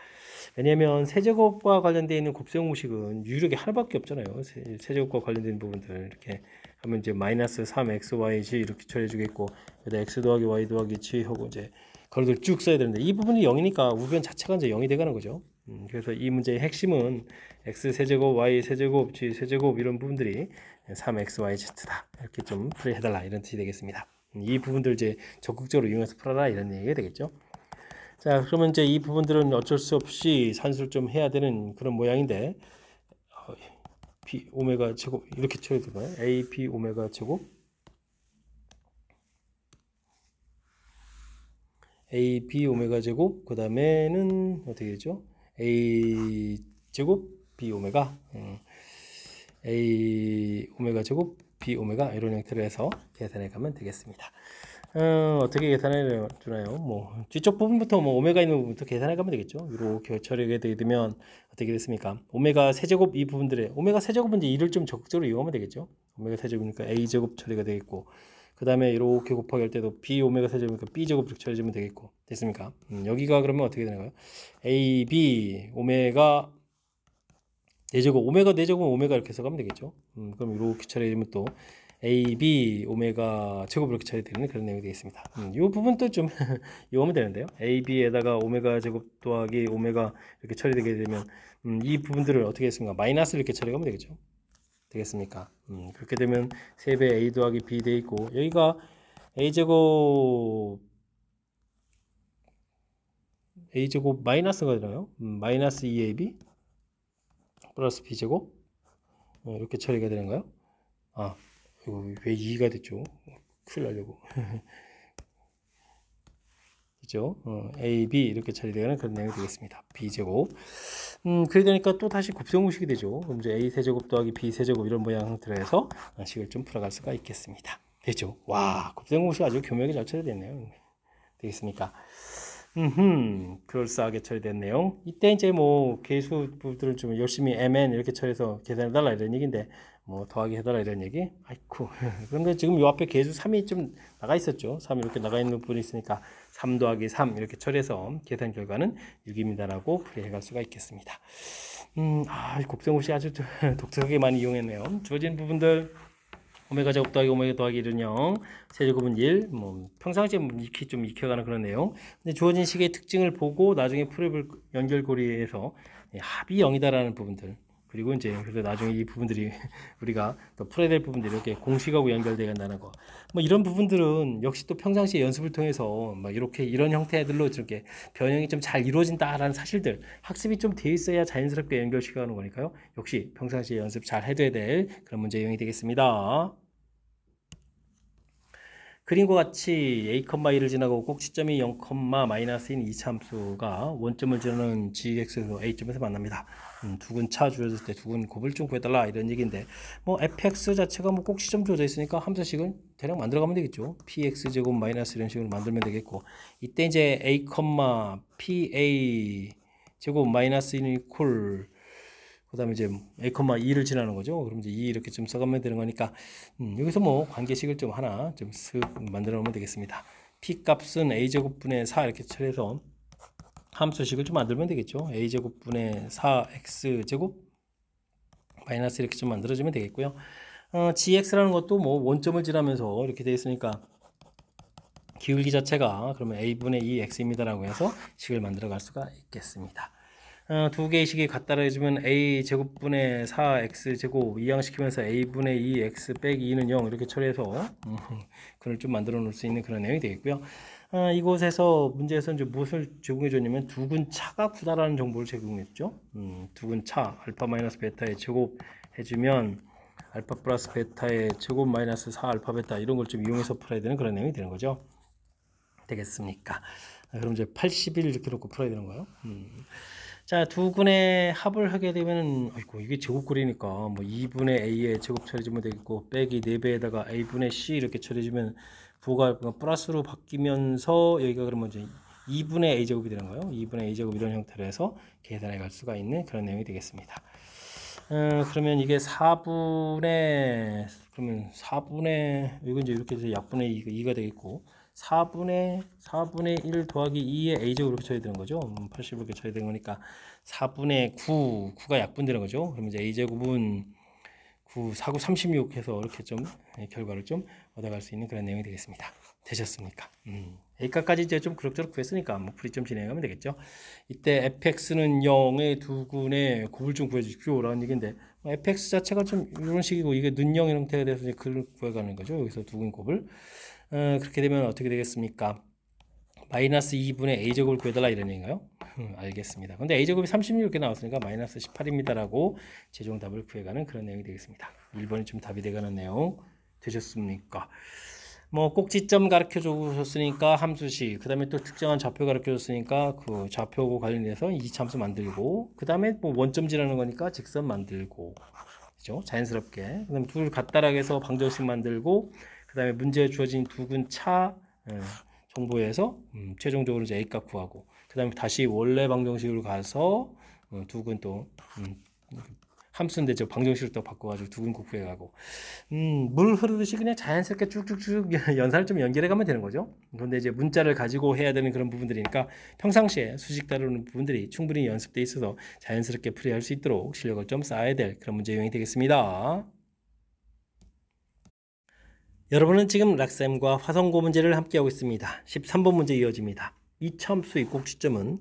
왜냐하면 세제곱과 관련되어 있는 곱셈공식은 유력이 하나밖에 없잖아요. 세제곱과 관련된 부분들 이렇게 하면 이제 마이너스 3xyg 이렇게 처리해 주겠고 여기다 x 더하기 y 더하기 g 하고 이제 그걸 쭉 써야 되는데 이 부분이 0이니까 우변 자체가 이제 0이 돼가는 거죠. 그래서 이 문제의 핵심은 x 세제곱, y 세제곱, g 세제곱 이런 부분들이 3xyz다 이렇게 좀 풀이해달라 이런 뜻이 되겠습니다. 이 부분들 이제 적극적으로 이용해서 풀어라 이런 얘기가 되겠죠. 자, 그러면 이제 이 부분들은 어쩔 수 없이 산수를 좀 해야 되는 그런 모양인데 b 오메가 제곱 이렇게 쳐야 되나요? a b 오메가 제곱 a b 오메가 제곱 그 다음에는 어떻게 되죠? a 제곱 b 오메가 A 오메가 제곱 B 오메가 이런 형태로 해서 계산해 가면 되겠습니다. 어떻게 계산해 주나요? 뭐 뒤쪽 부분부터 뭐 오메가 있는 부분부터 계산해 가면 되겠죠. 이렇게 처리하게 되면 어떻게 됐습니까? 오메가 세제곱 이 부분들에 오메가 세제곱은 이제 2를 좀 적극적으로 이용하면 되겠죠. 오메가 세제곱이니까 A 제곱 처리가 되겠고 그 다음에 이렇게 곱하기 할 때도 B 오메가 세제곱이니까 B 제곱 이렇게 처리해주면 되겠고 됐습니까? 여기가 그러면 어떻게 되나요? A, B 오메가 4제곱 오메가 4제곱 오메가 이렇게 써가면 되겠죠. 그럼 이렇게 처리해주면 또 A, B, 오메가 제곱 이렇게 처리되는 그런 내용이 되겠습니다. 이 부분도 좀 이용하면 되는데요. A, B에다가 오메가 제곱 더하기 오메가 이렇게 처리되게 되면 이 부분들을 어떻게 했습니까? 마이너스 이렇게 처리하면 되겠죠. 되겠습니까? 그렇게 되면 3배 A 더하기 B 돼 있고 여기가 A제곱 마이너스가 되나요? 마이너스 2AB 플러스 B제곱 이렇게 처리가 되는가요? 아 이거 왜 2가 됐죠? 큰일 나려고 그죠? A, B 이렇게 처리되는 그런 내용이 되겠습니다. B제곱 그래 되니까 또 다시 곱셈공식이 되죠. 그럼 이제 A 세제곱 더하기 B 세제곱 이런 모양 형태로 해서 식을 좀 풀어갈 수가 있겠습니다. 됐죠? 와 곱셈공식 아주 교묘하게 잘 처리됐네요. 되겠습니까? 그럴싸하게 처리된 내용. 이때 이제 뭐 계수들을 좀 열심히 MN 이렇게 처리해서 계산해달라 이런 얘기인데 뭐 더하기 해달라 이런 얘기. 아이쿠. 그런데 지금 요 앞에 계수 3이 좀 나가 있었죠. 3 이렇게 나가 있는 부분이 있으니까 3 더하기 3 이렇게 처리해서 계산 결과는 6입니다라고 풀이해갈 수가 있겠습니다. 곱셈공식 아주 독특하게 많이 이용했네요. 주어진 부분들 오메가 제곱 더하기 오메가 더하기 1은 0, 세제곱은 1, 뭐 평상시에 좀 익혀가는 그런 내용. 근데 주어진 식의 특징을 보고 나중에 풀어볼 연결고리에서 합이 0이다라는 부분들. 그리고 이제 그래서 나중에 이 부분들이 우리가 또 풀어야 될 부분들이 이렇게 공식하고 연결되어 간다는 거. 뭐 이런 부분들은 역시 또 평상시에 연습을 통해서 막 이렇게 이런 형태들로 이렇게 변형이 좀 잘 이루어진다라는 사실들 학습이 좀 돼 있어야 자연스럽게 연결시켜가는 거니까요. 역시 평상시에 연습 잘 해둬야 될 그런 문제 유형이 되겠습니다. 그림과 같이 a,1을 지나고 꼭지점이 0, 마이너스인 이차함수가 원점을 지나는 gx에서 a점에서 만납니다. 두근 차 주어졌을 때 두근 곱을 좀 구해달라 이런 얘기인데 뭐 fx 자체가 뭐 꼭지점 주어져 있으니까 함수식을 대략 만들어가면 되겠죠. px 제곱 마이너스 이런 식으로 만들면 되겠고 이때 이제 a, pa 제곱 마이너스 1 이퀄 그 다음에 이제 a, 2를 지나는 거죠. 그럼 이제 2 이렇게 좀 써가면 되는 거니까 여기서 뭐 관계식을 좀 하나 좀 쓱 만들어 놓으면 되겠습니다. p 값은 a 제곱분의 4 이렇게 처리해서 함수식을 좀 만들면 되겠죠. a 제곱분의 4x 제곱 마이너스 이렇게 좀 만들어주면 되겠고요. gx라는 것도 뭐 원점을 지나면서 이렇게 되어 있으니까 기울기 자체가 그러면 a분의 2x입니다라고 해서 식을 만들어 갈 수가 있겠습니다. 두 개의 식이 같다라 해주면 a 제곱분의 4x 제곱 이항시키면서 a분의 2x 빼기 2는 0 이렇게 처리해서 그걸 좀 만들어 놓을 수 있는 그런 내용이 되겠고요. 이곳에서 문제에서 이제 무엇을 제공해 줬냐면 두근차가 구다라는 정보를 제공해 줬죠. 두근차 알파 마이너스 베타의 제곱 해주면 알파 플러스 베타의 제곱 마이너스 4 알파 베타 이런 걸 좀 이용해서 풀어야 되는 그런 내용이 되는 거죠. 되겠습니까? 그럼 이제 81 이렇게 놓고 풀어야 되는 거예요. 자, 두근의 합을 하게 되면은, 아이고, 이게 제곱꼴이니까, 뭐, 2분의 a의 제곱 처리해주면 되겠고, 빼기 4배에다가 a분의 c 이렇게 처리해주면, 부가 플러스로 바뀌면서, 여기가 그러면 이제 2분의 a 제곱이 되는 거예요. 2분의 a 제곱 이런 형태로 해서 계산해 갈 수가 있는 그런 내용이 되겠습니다. 그러면 이게 4분의, 이건 이제 이렇게 해서 약분의 2가 되겠고, 4분의 1 더하기 2의 a제곱 이렇게 쳐야 되는 거죠. 80 이렇게 쳐야 되는 거니까 4분의 9가 약분되는 거죠. 그럼 이제 a제곱은 9, 4, 9, 36 해서 이렇게 좀 결과를 좀 얻어갈 수 있는 그런 내용이 되겠습니다. 되셨습니까? a값까지 이제 좀 그럭저럭 구했으니까 뭐 풀이 좀 진행하면 되겠죠. 이때 fx는 0의 두근의 곱을 좀 구해주십시오 라는 얘기인데 fx 자체가 좀 이런 식이고 이게 는0 형태가 돼서 이제 그걸 구해가는 거죠. 여기서 두근 곱을 그렇게 되면 어떻게 되겠습니까? 마이너스 2분의 a제곱을 구해달라 이런 얘기인가요? 알겠습니다. 근데 a제곱이 36 이렇게 나왔으니까 마이너스 18입니다라고 최종 답을 구해가는 그런 내용이 되겠습니다. 1번이 좀 답이 되가는 내용 되셨습니까? 뭐 꼭지점 가르쳐 주셨으니까 함수식, 그 다음에 또 특정한 좌표 가르쳐 줬으니까 그 좌표하고 관련해서 이지참수 만들고, 그 다음에 뭐 원점 지나는 거니까 직선 만들고, 그죠? 자연스럽게. 그다음에 둘 같다라고 해서 방정식 만들고, 그다음에 문제에 주어진 두근 차 정보에서 최종적으로 이제 A값 구하고, 그다음에 다시 원래 방정식으로 가서 두근 또 함수인데 저 방정식으로 또 바꿔가지고 두근 구해가고, 물 흐르듯이 그냥 자연스럽게 쭉쭉쭉 연산을 좀 연결해 가면 되는 거죠. 그런데 이제 문자를 가지고 해야 되는 그런 부분들이니까 평상시에 수식 다루는 부분들이 충분히 연습돼 있어서 자연스럽게 풀이할 수 있도록 실력을 좀 쌓아야 될 그런 문제 유형이 되겠습니다. 여러분은 지금 락쌤과 화성고 문제를 함께하고 있습니다. 13번 문제 이어집니다. 이차함수의 꼭지점은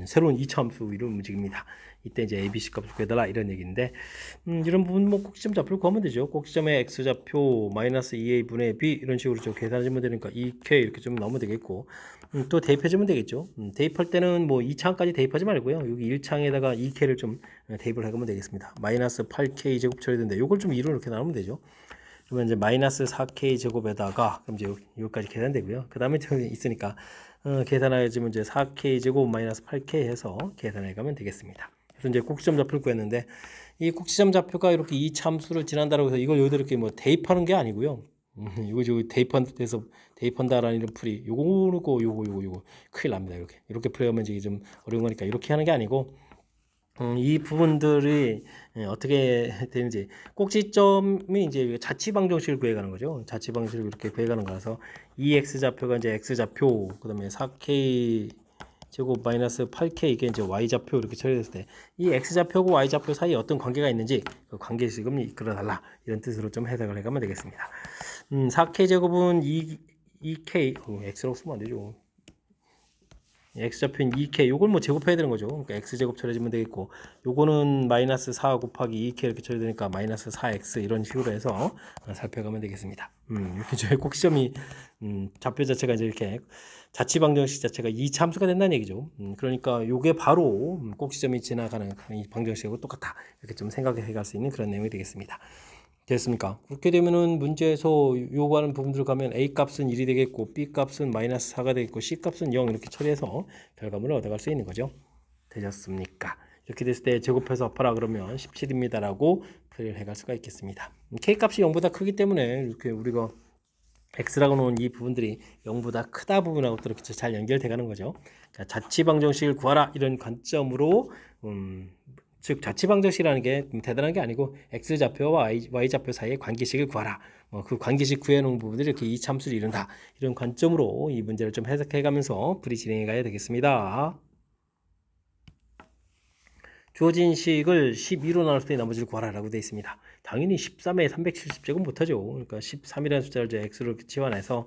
새로운 이차함수 이런 문제입니다. 이때 이제 ABC 값을 구해달라 이런 얘기인데, 이런 부분 뭐 꼭지점 좌표를 구하면 되죠. 꼭지점의 x좌표 마이너스 2a 분의 b 이런 식으로 좀 계산해주면 되니까 2k 이렇게 좀 넣으면 되겠고, 또 대입해주면 되겠죠. 대입할 때는 뭐 2창까지 대입하지 말고요. 여기 1창에다가 2k를 좀 대입을 해가면 되겠습니다. 마이너스 8k 제곱 처리되는데 이걸 좀 2로 이렇게 나누면 되죠. 그러면 이제 마이너스 4k 제곱에다가 그럼 이제 여기까지 계산되고요. 그 다음에 저기 있으니까 계산해주면 이제 4k 제곱 마이너스 8k 해서 계산해 가면 되겠습니다. 그래서 이제 꼭지점 좌표를 구했는데, 이 꼭지점 좌표가 이렇게 이 참수를 지난다라고 해서 이걸 여기다 이렇게 뭐 대입하는 게 아니고요. 이거 대입한데서 대입한다라는 이런 풀이 요거 큰일 납니다. 이렇게 풀이하면 이제 좀 어려운 거니까 이렇게 하는 게 아니고, 이 부분들이 어떻게 되는지, 꼭지점이 이제 자치 방정식을 구해가는 거죠. 자치 방정식을 이렇게 구해가는 거라서 이 x 좌표가 이제 x 좌표, 그다음에 4k 제곱 마이너스 8k 이게 이제 y 좌표 이렇게 처리됐을 때 이 x 좌표고 y 좌표 사이에 어떤 관계가 있는지 그 관계식을 이끌어달라 이런 뜻으로 좀 해석을 해가면 되겠습니다. 4k 제곱은 2k x로 쓰면 안 되죠. x좌표인 2k 요걸 뭐 제곱해야 되는 거죠. 그러니까 x제곱 처리해주면 되겠고, 요거는 마이너스 4 곱하기 2k 이렇게 처리되니까 마이너스 4x 이런 식으로 해서 살펴가면 되겠습니다. 이렇게 저희 꼭지점이 좌표 자체가 이제 이렇게 자치 방정식 자체가 이 참수가 된다는 얘기죠. 그러니까 요게 바로 꼭지점이 지나가는 이 방정식하고 똑같다 이렇게 좀 생각해 갈 수 있는 그런 내용이 되겠습니다. 됐습니까? 그렇게 되면은 문제에서 요구하는 부분들을 가면 A 값은 1이 되겠고, B 값은 마이너스 4가 되겠고, C 값은 0 이렇게 처리해서 결과물을 얻어갈 수 있는 거죠. 되셨습니까? 이렇게 됐을 때 제곱해서 합하라 그러면 17입니다 라고 풀이를 해갈 수가 있겠습니다. K 값이 0보다 크기 때문에 이렇게 우리가 X라고 놓은 이 부분들이 0보다 크다 부분하고 또 이렇게 잘 연결돼 가는 거죠. 자, 자치 방정식을 구하라 이런 관점으로 즉 자치 방정식이라는 게 대단한 게 아니고 x좌표와 y좌표 사이의 관계식을 구하라. 그 관계식 구해놓은 부분들이 이렇게 이 참수를 이룬다. 이런 관점으로 이 문제를 좀 해석해가면서 풀이 진행해 가야 되겠습니다. 주어진 식을 12로 나눌 때 나머지를 구하라라고 되어 있습니다. 당연히 13에 370제곱 못하죠. 그러니까 13이라는 숫자를 이제 x로 치환해서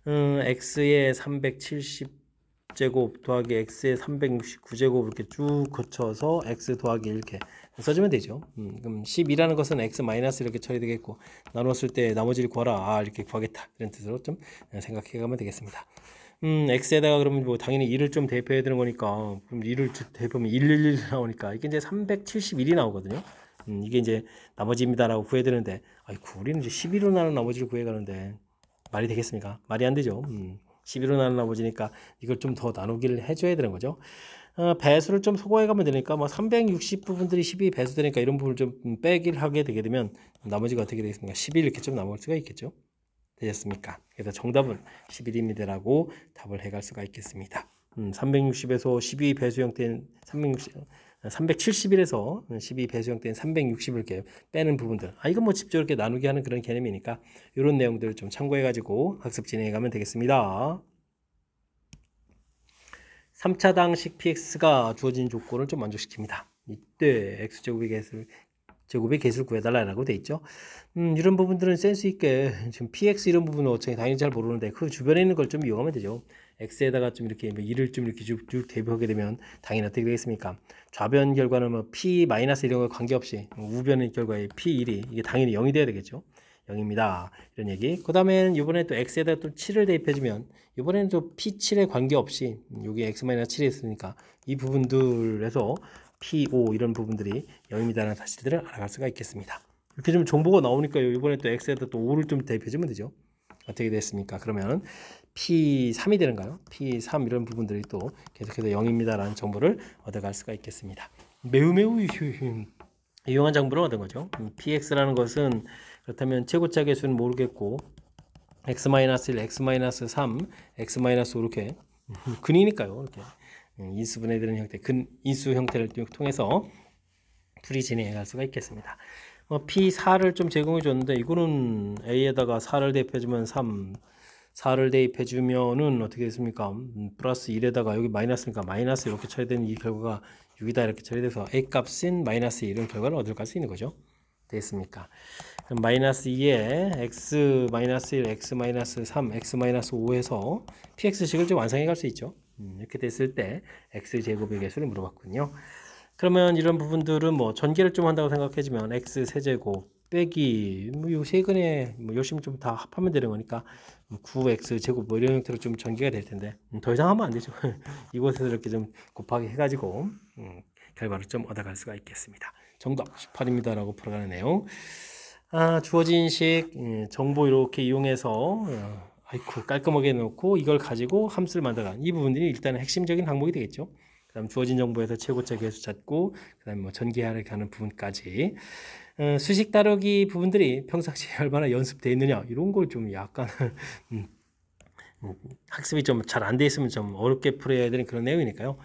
x에 370제곱 더하기 x에 369제곱 이렇게 쭉 거쳐서 x 더하기 이렇게 써주면 되죠. 그럼 10이라는 것은 x 마이너스 이렇게 처리되겠고, 나눴을 때 나머지를 구하라 이렇게 구하겠다 이런 뜻으로 좀 생각해 가면 되겠습니다. x에다가 그러면 뭐 당연히 1을 좀 대입해야 되는 거니까, 그럼 1을 대입하면 111 나오니까 이게 이제 371이 나오거든요. 이게 이제 나머지입니다라고 구해야 되는데, 아이고 우리는 이제 11로 나눈 나머지를 구해 가는데 말이 되겠습니까? 말이 안 되죠. 11로 나눈 나머지니까 이걸 좀 더 나누기를 해줘야 되는 거죠. 배수를 좀 소거해 가면 되니까 뭐 360 부분들이 12 배수되니까 이런 부분을 좀 빼기를 하게 되게 되면 나머지가 어떻게 되겠습니까? 11 이렇게 좀 남을 수가 있겠죠. 되셨습니까? 그래서 정답은 11입니다라고 답을 해갈 수가 있겠습니다. 360에서 12 배수 형태인 371에서 12 배수 형태인 360을 이렇게 빼는 부분들, 이건 뭐 직접 이렇게 나누기 하는 그런 개념이니까 이런 내용들을 좀 참고해가지고 학습 진행해 가면 되겠습니다. 3차당식 px가 주어진 조건을 좀 만족시킵니다. 이때 x제곱의 개수를 구해달라고 돼 있죠. 이런 부분들은 센스 있게 지금 px 이런 부분은 어차피 당연히 잘 모르는데 그 주변에 있는 걸 좀 이용하면 되죠. x에다가 좀 이렇게 뭐 1을 좀 이렇게 쭉 대입하게 되면 당연히 어떻게 되겠습니까? 좌변 결과는 뭐 p 마이너스 이런 거 관계없이 우변의 결과에 p1이 이게 당연히 0이 돼야 되겠죠. 0입니다. 이런 얘기. 그 다음에 이번에 또 x에다 또 7을 대입해주면 이번에는 또 p7에 관계없이 여기 x-7이 있으니까 이 부분들에서 p5 이런 부분들이 0입니다라는 사실들을 알아갈 수가 있겠습니다. 이렇게 좀 정보가 나오니까 이번에 또 x에다 또 5를 좀 대입해주면 되죠. 어떻게 됐습니까? 그러면 p3이 되는가요? p3 이런 부분들이 또 계속해서 0입니다라는 정보를 얻어갈 수가 있겠습니다. 매우 유용한 정보를 얻은 거죠. px라는 것은 그렇다면 최고차 계수는 모르겠고 x-1, x-3, x-5 이렇게 근이니까요. 이렇게 인수분해 되는 형태, 근 인수 형태를 통해서 풀이 진행해 갈 수가 있겠습니다. P4를 좀 제공해 줬는데 이거는 A에다가 4를 대입해주면 3, 4를 대입해주면은 어떻게 됐습니까? 플러스 1에다가 여기 마이너스니까 마이너스 이렇게 쳐야 되는 이 결과가 6이다 이렇게 처리돼서 A 값인 마이너스 2 이런 결과를 얻을 수 있는 거죠. 됐습니까? 그럼 마이너스 2에 x 마이너스 1, x 마이너스 3, x 마이너스 5에서 px식을 좀 완성해 갈 수 있죠. 이렇게 됐을 때 x 제곱의 개수를 물어봤군요. 그러면 이런 부분들은 뭐 전개를 좀 한다고 생각해주면 x 세제곱 빼기 요 세근에 열심히 좀 다 합하면 되는 거니까 9x 제곱 뭐 이런 형태로 좀 전개가 될 텐데 더 이상 하면 안 되죠. 이곳에서 이렇게 좀 곱하기 해가지고 결과를 좀 얻어갈 수가 있겠습니다. 정답 18입니다라고 풀어가는 내용. 주어진 식 정보 이렇게 이용해서 아이쿠 깔끔하게 놓고 이걸 가지고 함수를 만들어가는 이 부분들이 일단은 핵심적인 항목이 되겠죠. 그다음 주어진 정보에서 최고차 계수 찾고 그다음 뭐 전개하러 가는 부분까지 수식 다루기 부분들이 평상시에 얼마나 연습되어 있느냐 이런 걸 좀 약간 학습이 좀 잘 안 돼 있으면 좀 어렵게 풀어야 되는 그런 내용이니까요.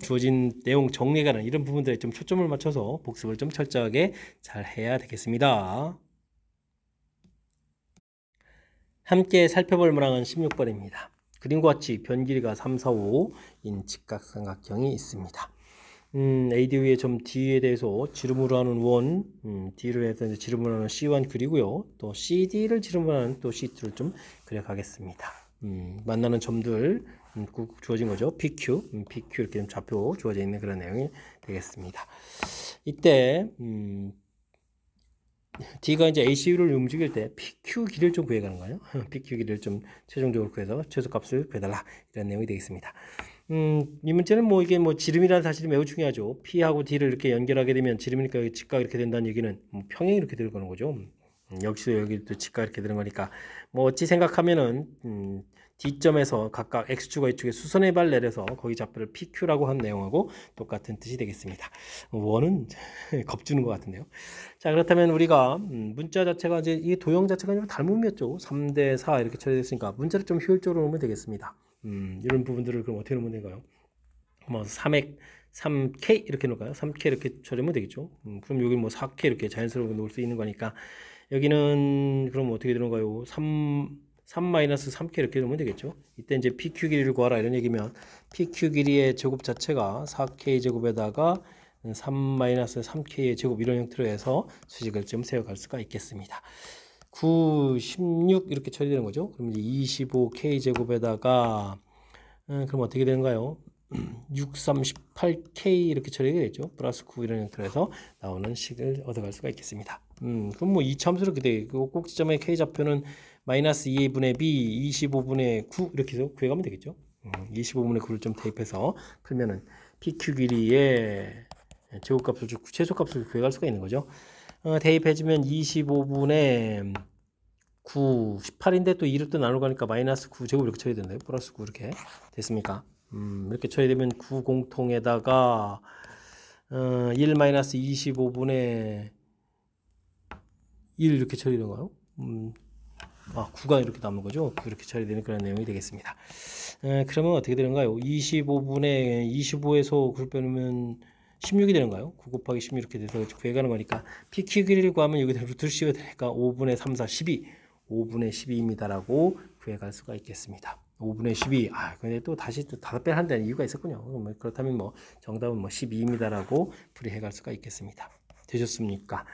주어진 내용 정리가는 이런 부분들에 좀 초점을 맞춰서 복습을 좀 철저하게 잘 해야 되겠습니다. 함께 살펴볼 문항은 16번입니다. 그림과 같이 변 길이가 3, 4, 5인 직각삼각형이 있습니다. AD 위에 점 D에 대해서 지름으로 하는 원, D를 해서 이제 지름으로 하는 C1 그리고요. 또 CD를 지름으로 하는 또 C2를 좀 그려가겠습니다. 만나는 점들 주어진 거죠. PQ, PQ 이렇게 좀 좌표 주어져 있는 그런 내용이 되겠습니다. 이때 D가 이제 ACU를 움직일 때 PQ 길이를 좀 구해가는 거예요. PQ 길이를 좀 최종적으로 구해서 최소값을 구해달라 이런 내용이 되겠습니다. 이 문제는 뭐 이게 뭐 지름이라는 사실이 매우 중요하죠. P하고 D를 이렇게 연결하게 되면 지름이니까 여기 직각 이렇게 된다는 얘기는 뭐 평행이 이렇게 들어가는 거죠. 여기서 여기도 직각 이렇게 되는 거니까 뭐 어찌 생각하면은 D점에서 각각 X축과 Y축에 수선의 발 내려서 거기 좌표를 PQ라고 한 내용하고 똑같은 뜻이 되겠습니다. 원은 겁주는 것 같은데요. 자, 그렇다면 우리가 문자 자체가 이제 이 도형 자체가 아니라 닮음이었죠. 3대 4 이렇게 처리됐으니까 문자를 좀 효율적으로 놓으면 되겠습니다. 이런 부분들을 그럼 어떻게 놓으면 될까요? 뭐 3K 이렇게 놓을까요? 3K 이렇게 처리하면 되겠죠. 그럼 여기 뭐 4K 이렇게 자연스럽게 놓을 수 있는 거니까 여기는 그럼 어떻게 되는가요? 3-3K 이렇게 놓으면 되겠죠. 이때 이제 PQ 길이를 구하라 이런 얘기면 PQ 길이의 제곱 자체가 4K 제곱에다가 3-3K의 제곱 이런 형태로 해서 수식을 좀 세워갈 수가 있겠습니다. 9, 16 이렇게 처리되는 거죠. 그럼 이제 25K 제곱에다가 그럼 어떻게 되는가요? 6, 3, 18K 이렇게 처리가 되겠죠. 플러스 9 이런 형태로 해서 나오는 식을 얻어갈 수가 있겠습니다. 그럼 뭐 이 참수로 이렇게 되고 꼭지점의 K 좌표는 마이너스 2분의 B 25분의 9 이렇게 해서 구해가면 되겠죠. 25분의 9를 좀 대입해서 풀면은 PQ 길이의 제곱값을 최소값을 구해갈 수가 있는 거죠. 대입해주면 25분의 9, 18인데 또 2를 또 나누고 가니까 마이너스 9 제곱 이렇게 처리된다. 플러스 9 이렇게 됐습니까? 이렇게 처리되면 9 공통에다가 1 마이너스 25분의 1 이렇게 처리되는가요? 9가 이렇게 남는 거죠. 이렇게 처리되는 그런 내용이 되겠습니다. 그러면 어떻게 되는가요? 25분의 25에서 9를 빼놓으면 16이 되는가요? 9 곱하기 16 이렇게 돼서 구해가는 거니까 PQ 길이를 구하면 여기다 루트를 씌워야 되니까 5분의 3, 4, 12 5분의 12입니다라고 구해갈 수가 있겠습니다. 5분의 12 근데 또 다시 또 5배 한다는 이유가 있었군요. 그렇다면 뭐 정답은 뭐 12입니다라고 풀이해갈 수가 있겠습니다. 되셨습니까?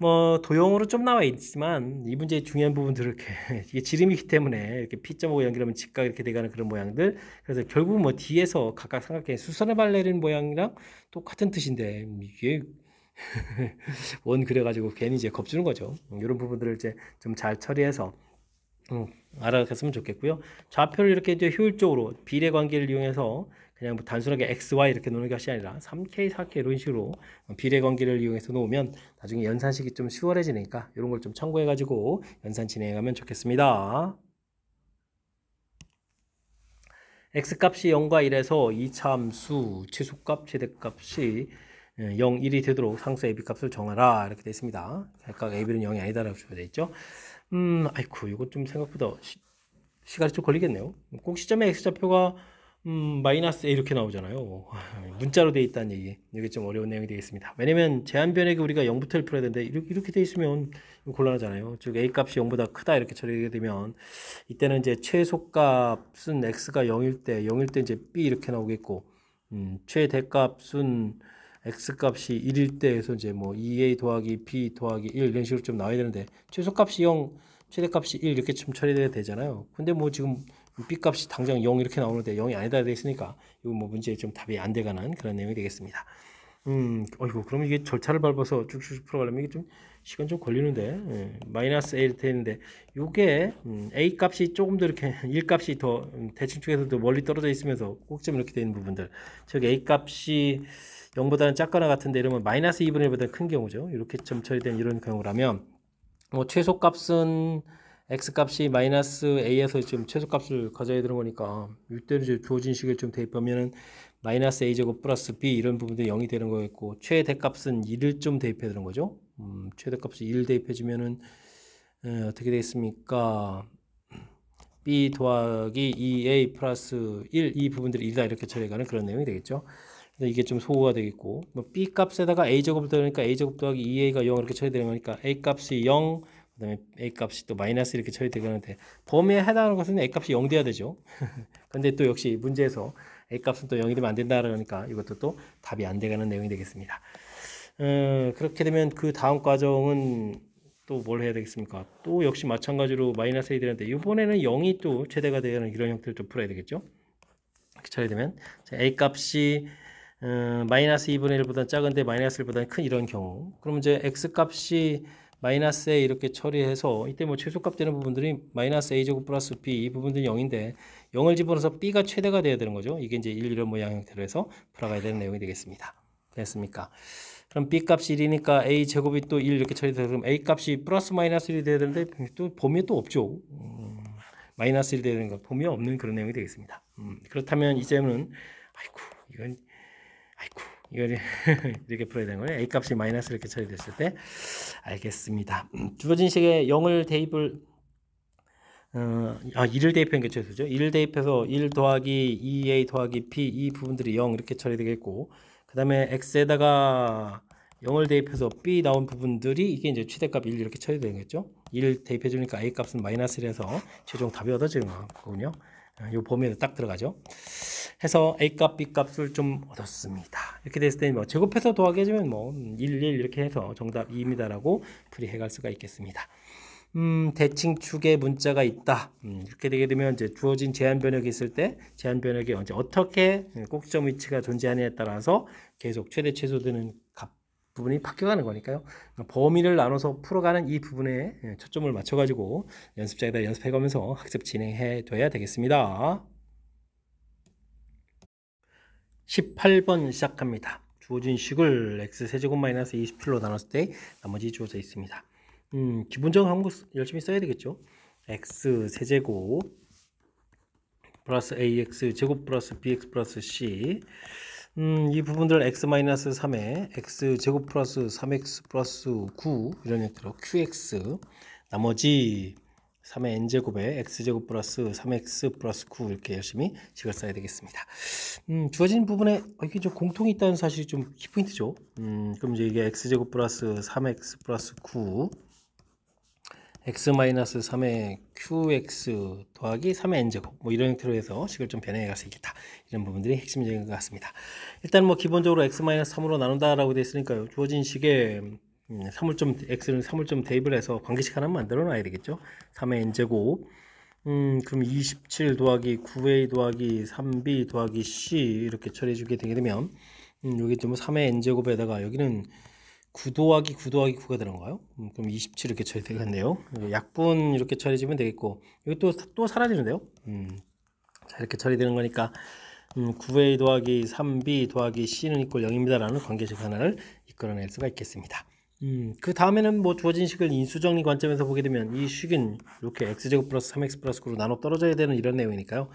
뭐 도형으로 좀 나와 있지만 이 문제의 중요한 부분들을 이렇게 이게 지름이기 때문에 이렇게 P점하고 연결하면 직각 이렇게 돼가는 그런 모양들. 그래서 결국 뭐 뒤에서 각각 삼각형의 수선의 발 내리는 모양이랑 똑같은 뜻인데 이게 원 그려가지고 괜히 이제 겁주는 거죠. 이런 부분들을 이제 좀 잘 처리해서 알아갔으면 좋겠고요. 좌표를 이렇게 이제 효율적으로 비례 관계를 이용해서 그냥 뭐 단순하게 x, y 이렇게 놓는 것이 아니라 3k, 4k 이런 식으로 비례 관계를 이용해서 놓으면 나중에 연산식이 좀 수월해지니까 이런 걸 좀 참고해가지고 연산 진행하면 좋겠습니다. x값이 0과 1에서 이차함수 최소값, 최대값이 0, 1이 되도록 상수 AB 값을 정하라 이렇게 되어 있습니다. 각각 AB는 0이 아니다라고 되어 있죠. 아이쿠 이거 좀 생각보다 시간이 좀 걸리겠네요. 꼭 시점의 x좌표가 마이너스 a 이렇게 나오잖아요. 문자로 되어 있다는 얘기. 이게 좀 어려운 내용이 되겠습니다. 왜냐면 제한 변액이 우리가 0부터 1 풀어야 되는데 이렇게 되어 있으면 곤란하잖아요. 즉 a 값이 0보다 크다 이렇게 처리하게 되면 이때는 이제 최소값은 x가 0일 때 이제 b 이렇게 나오겠고 최대값은 x 값이 1일 때에서 이제 뭐 2a 더하기 b 더하기 1 이런 식으로 좀 나와야 되는데 최소값이 0 최대값이 1 이렇게 좀 처리돼야 되잖아요. 근데 뭐 지금 b 값이 당장 0 이렇게 나오는데 0이 아니다 돼 있으니까 이거 뭐 문제에 좀 답이 안 돼가는 그런 내용이 되겠습니다. 어이구 그럼 이게 절차를 밟아서 쭉쭉 풀어가려면 이게 좀 시간 좀 걸리는데 마이너스 a 이렇게 되는데 요게 a 값이 조금 더 이렇게 1 값이 더 대칭축에서도 멀리 떨어져 있으면서 꼭점 이렇게 되는 부분들 즉 a 값이 0보다는 작거나 같은데 이러면 마이너스 2분의 1보다 큰 경우죠. 이렇게 점 처리된 이런 경우라면 뭐 최소값은 x값이 마이너스 a에서 지금 최소값을 가져야 되는 거니까 이때는 이제 주어진 식을 좀 대입하면은 마이너스 a제곱 플러스 b 이런 부분들이 0이 되는 거였고 최대값은 1을 좀 대입해야 되는 거죠. 최대값이 1 대입해주면은 어떻게 되겠습니까? b 더하기 2a 플러스 1 이 부분들이 1이다 이렇게 처리해가는 그런 내용이 되겠죠. 이게 좀 소호가 되겠고 뭐 b 값에다가 a 제곱을 더하니까 a 제곱 더하기 2a가 0 이렇게 처리되는 거니까 a 값이 0 그다음에 a 값이 또 마이너스 이렇게 처리되는데 범위에 해당하는 것은 a 값이 0 돼야 되죠. 근데 또 역시 문제에서 a 값은 또 0이 되면 안 된다 그러니까 이것도 또 답이 안 돼가는 내용이 되겠습니다. 그렇게 되면 그 다음 과정은 또 뭘 해야 되겠습니까? 또 역시 마찬가지로 마이너스 a 되는데 이번에는 0이 또 최대가 되는 이런 형태를 좀 풀어야 되겠죠. 이렇게 처리되면 a 값이 마이너스 2분의 1보다 작은데 마이너스 1보다 큰 이런 경우 그러면 이제 x 값이 마이너스 a 이렇게 처리해서 이때 뭐 최소값 되는 부분들이 마이너스 a제곱 플러스 b 이 부분들이 0인데 0을 집어넣어서 b가 최대가 돼야 되는 거죠. 이게 이제 1 이런 모양 형태로 해서 풀어가야 되는 내용이 되겠습니다. 됐습니까? 그럼 b 값이 1이니까 a 제곱이 또 1 이렇게 처리돼서 그럼 a 값이 플러스 마이너스 1이 돼야 되는데 또 범위에 또 없죠. 마이너스 1이 되는 거 범위에 없는 그런 내용이 되겠습니다. 그렇다면 이제는 이건 이렇게 풀어야 되는 거예요. a 값이 마이너스 이렇게 처리됐을 때 알겠습니다. 주어진 식에 0을 대입을 1을 대입한 게 최소죠. 1을 대입해서 1 더하기 2a 더하기 p 이 부분들이 0 이렇게 처리되겠고 그 다음에 x에다가 0을 대입해서 b 나온 부분들이 이게 이제 최대값 1 이렇게 처리되겠죠. 1 대입해 주니까 a 값은 마이너스 1에서 최종 답이 얻어지는 거군요. 이 범위에 딱 들어가죠. 해서 a 값, b 값을 좀 얻었습니다. 이렇게 됐을 때 뭐 제곱해서 더하기 해주면 뭐 1, 1 이렇게 해서 정답 2입니다라고 풀이해 갈 수가 있겠습니다. 대칭축에 문자가 있다. 이렇게 되게 되면 이제 주어진 제한 변역이 있을 때 제한 변역이 언제 어떻게 꼭지점 위치가 존재하느냐에 따라서 계속 최대 최소되는 값 부분이 바뀌어가는 거니까요. 범위를 나눠서 풀어가는 이 부분에 초점을 맞춰가지고 연습장에다 연습해가면서 학습 진행해 둬야 되겠습니다. 18번 시작합니다. 주어진 식을 x세제곱 마이너스 27로 나눴을 때 나머지 주어져 있습니다. 기본적으로 한번 열심히 써야 되겠죠. x세제곱 플러스 ax 제곱 플러스 bx 플러스 c 이 부분들 x-3에 x제곱 플러스 3x 플러스 9 이런 형태로 qx 나머지 3의 n제곱에 x제곱 플러스 3x 플러스 9 이렇게 열심히 식을 써야 되겠습니다. 주어진 부분에 이게 좀 공통이 있다는 사실이 좀 키포인트죠. 그럼 이제 이게 x제곱 플러스 3x 플러스 9 x-3의 qx 더하기 3의 n제곱 뭐 이런 형태로 해서 식을 좀 변형해 갈 수 있겠다. 이런 부분들이 핵심적인 것 같습니다. 일단 뭐 기본적으로 x-3으로 나눈다라고 되어 있으니까요. 주어진 식에 x는 사물점 대입을 해서 관계식 하나 만들어 놔야 되겠죠. 3의 n제곱 그럼 27 더하기 9a 더하기 3b 더하기 c 이렇게 처리해 주게 되게 되면 여기 좀 3의 n제곱에다가 여기는 9 더하기 9 더하기 9가 되는 건가요? 그럼 27 이렇게 처리되겠네요. 약분 이렇게 처리해주면 되겠고 여기 또 사라지는데요. 자 이렇게 처리되는 거니까 9a 더하기 3b 더하기 c는 이꼴 0입니다 라는 관계식 하나를 이끌어낼 수가 있겠습니다. 그 다음에는 뭐 주어진 식을 인수정리 관점에서 보게 되면 이 식은 이렇게 x제곱 플러스 3x 플러스 9로 나눠 떨어져야 되는 이런 내용이니까요.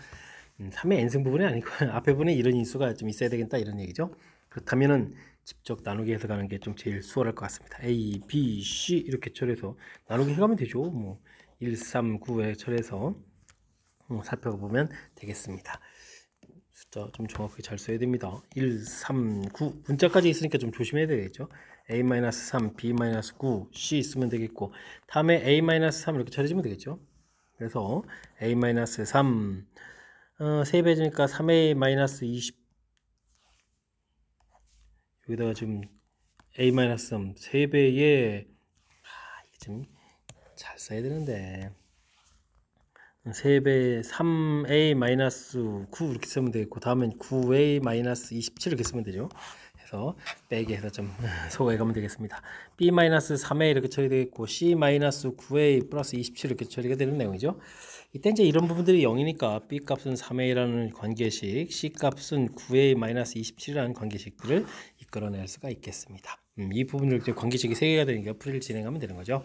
3의 n승 부분이 아니고 앞에 부분에 이런 인수가 좀 있어야 되겠다 이런 얘기죠. 그렇다면은 직접 나누기 해서 가는 게 좀 제일 수월할 것 같습니다. A, B, C 이렇게 처리해서 나누기 해가면 되죠. 뭐 1, 3, 9에 처리해서 살펴보면 되겠습니다. 숫자 좀 정확하게 잘 써야 됩니다. 1, 3, 9 문자까지 있으니까 좀 조심해야 되겠죠. A-3, B-9, C 쓰면 되겠고 다음에 A-3 이렇게 처리해주면 되겠죠. 그래서 A-3 3배지니까 3A-20 여기다가 지금 A-3 3배에 이게 좀 잘 써야 되는데 3배 3A-9 이렇게 쓰면 되겠고 다음엔 9A-27 이렇게 쓰면 되죠. 해서 빼기 해서 좀 소거해 가면 되겠습니다. B-3A 이렇게 처리되겠고 C-9A 플러스 27 이렇게 처리가 되는 내용이죠. 이때 이제 이런 부분들이 0이니까 B 값은 3A라는 관계식, C 값은 9A-27이라는 관계식들을 이끌어낼 수가 있겠습니다. 이 부분을 이제 관계식이 3개가 되니까 풀이를 진행하면 되는 거죠.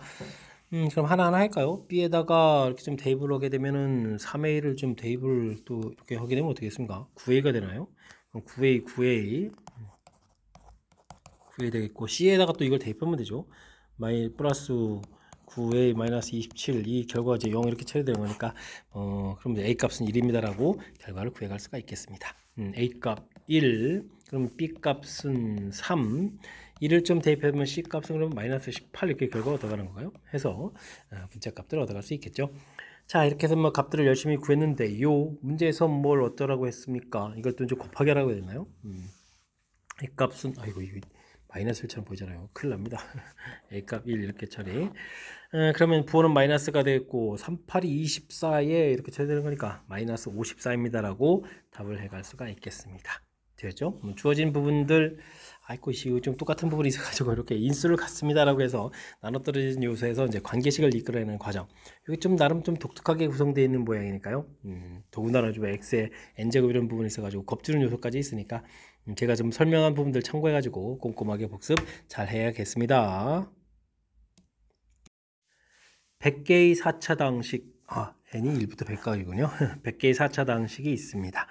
그럼 하나하나 할까요? B에다가 이렇게 좀 대입을 하게 되면은 3A를 좀 대입을 또 이렇게 하게 되면 어떻게 됐습니까? 9A가 되나요? 그럼 9A 되겠고 C에다가 또 이걸 대입하면 되죠. 플러스 9A 마이너스 27 이 결과가 이제 0 이렇게 처리되는 거니까 그럼 이제 A 값은 1입니다라고 결과를 구해갈 수가 있겠습니다. A 값 1, 그럼 B 값은 3, 1을 좀 대입하면 C 값은 그럼 마이너스 18 이렇게 결과가 얻어가는 건가요? 해서 분자 값들을 얻어갈 수 있겠죠. 자, 이렇게 해서 뭐 값들을 열심히 구했는데 요 문제에서 뭘 어떠라고 했습니까? 이것도 이제 곱하기 하라고 해야 되나요? A 값은 아이고 이거 마이너스 1처럼 보이잖아요. 큰일 납니다. A 값 1 이렇게 처리. 그러면 부호는 마이너스가 되겠고 3, 8이 24에 이렇게 처리되는 거니까 마이너스 54입니다라고 답을 해갈 수가 있겠습니다. 되겠죠? 주어진 부분들 아이고 좀 똑같은 부분이 있어가지고 이렇게 인수를 갖습니다라고 해서 나눠떨어진 요소에서 이제 관계식을 이끌어내는 과정. 이게 좀 나름 좀 독특하게 구성되어 있는 모양이니까요. 더군다나 좀 x의 n제곱 이런 부분이 있어가지고 곱주는 요소까지 있으니까 제가 좀 설명한 부분들 참고해가지고 꼼꼼하게 복습 잘 해야겠습니다. 100개의 4차당식 n이 1부터 100까지군요. 100개의 4차당식이 있습니다.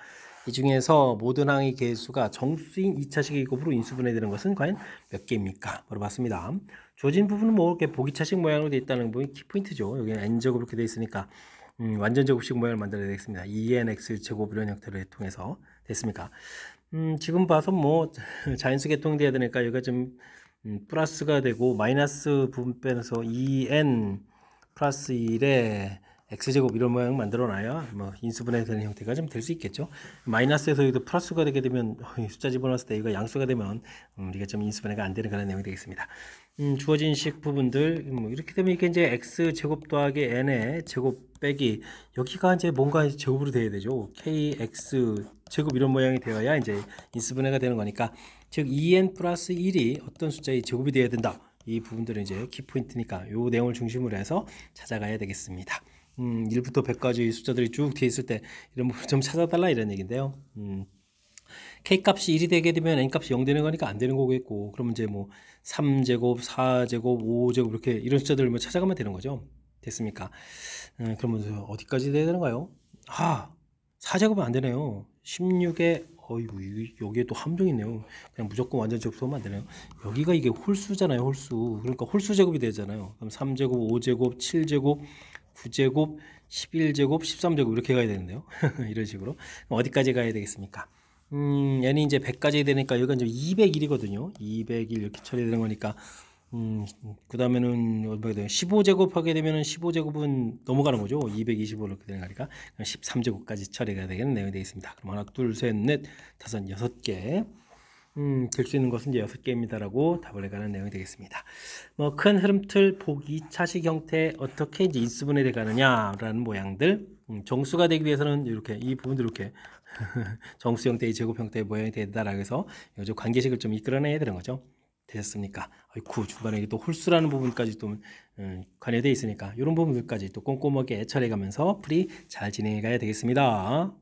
이 중에서 모든 항의 개수가 정수인 2차식의 곱으로 인수분해되는 것은 과연 몇 개입니까? 물어봤습니다. 주어진 부분은 뭐 이렇게 보기차식 모양으로 되어 있다는 부분이 키포인트죠. 여기 n제곱 이렇게 되어 있으니까 완전 제곱식 모양을 만들어야 되겠습니다. 2nx 제곱 이런 형태를 통해서 됐습니까? 지금 봐서 뭐 자연수 개통돼야 되니까 여기가 좀 플러스가 되고 마이너스 부분 빼서 2n 플러스 1에 x제곱 이런 모양 만들어놔야 뭐 인수분해 되는 형태가 좀 될 수 있겠죠. 마이너스에서 여기도 플러스가 되게 되면 숫자 집어넣었을 때 이거 양수가 되면 우리가 좀 인수분해가 안 되는 그런 내용이 되겠습니다. 주어진 식 부분들 뭐 이렇게 되면 이게 이제 x제곱 더하기 n의 제곱 빼기 여기가 이제 뭔가 제곱으로 돼야 되죠. kx 제곱 이런 모양이 되어야 이제 인수분해가 되는 거니까 즉 2n 플러스 1이 어떤 숫자의 제곱이 되어야 된다. 이 부분들은 이제 키포인트니까 이 내용을 중심으로 해서 찾아가야 되겠습니다. 1부터 100까지 숫자들이 쭉 뒤에 있을 때 이런 부분 좀 찾아달라 이런 얘기인데요. K값이 1이 되게 되면 N값이 0 되는 거니까 안 되는 거겠고 그러면 이제 뭐 3제곱, 4제곱, 5제곱 이렇게 이런 숫자들을 뭐 찾아가면 되는 거죠. 됐습니까? 그러면 어디까지 돼야 되는가요? 4제곱은 안 되네요. 16에 어이구 여기에 또 함정이 있네요. 그냥 무조건 완전 접수하면 안 되네요. 여기가 이게 홀수잖아요. 홀수. 그러니까 홀수 제곱이 되잖아요. 그럼 3제곱, 5제곱, 7제곱, 9제곱, 11제곱, 13제곱 이렇게 가야 되는데요. 이런 식으로. 어디까지 가야 되겠습니까? n이 이제 100까지 되니까 여기가 이제 201이거든요. 201 이렇게 처리되는 거니까 그 다음에는 15제곱 하게 되면은 15제곱은 넘어가는 거죠. 225 이렇게 되는 거니까 13제곱까지 처리가 되는 내용이 되겠습니다. 그럼 하나, 둘, 셋, 넷, 다섯, 6개. 될 수 있는 것은 이제 6개입니다라고 답을 해가는 내용이 되겠습니다. 뭐 큰 흐름틀 복 2차식 형태 어떻게 이제 인수분해돼 가느냐라는 모양들. 정수가 되기 위해서는 이렇게 이 부분들 이렇게 정수 형태의 제곱 형태의 모양이 된다라고 해서 요 관계식을 좀 이끌어내야 되는 거죠. 되셨습니까? 아이쿠 중간에 또 홀수라는 부분까지 또 관여되어 있으니까 이런 부분들까지 또 꼼꼼하게 처리해가면서 풀이 잘 진행해 가야 되겠습니다.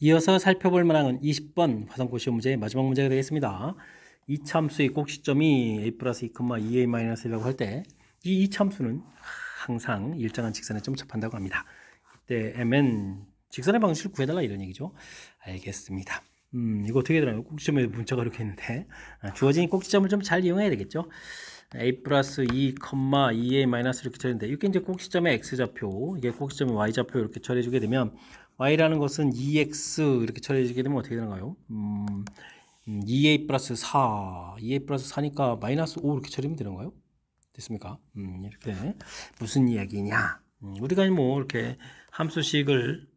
이어서 살펴볼 만한 20번 화성고 시험 문제의 마지막 문제가 되겠습니다. 이차함수의 꼭시점이 a 플러스 2, 2a 마이너스 1이라고 할 때 이 이차함수는 항상 일정한 직선에 점접한다고 합니다. 이때 mn 직선의 방식을 구해달라 이런 얘기죠. 알겠습니다. 이거 어떻게 되나요? 꼭지점에 문자가 이렇게 있는데 주어진 꼭지점을 좀 잘 이용해야 되겠죠. a 플러스 2, 2a 마이너스 이렇게 처리했는데 이게 이제 꼭지점의 x좌표, 이게 꼭지점의 y좌표 이렇게 처리해주게 되면 y라는 것은 2x 이렇게 처리해주게 되면 어떻게 되나요? 2a 플러스 4, 2a 플러스 4니까 마이너스 5 이렇게 처리하면 되는가요? 됐습니까? 이렇게 무슨 이야기냐? 우리가 뭐 이렇게 함수식을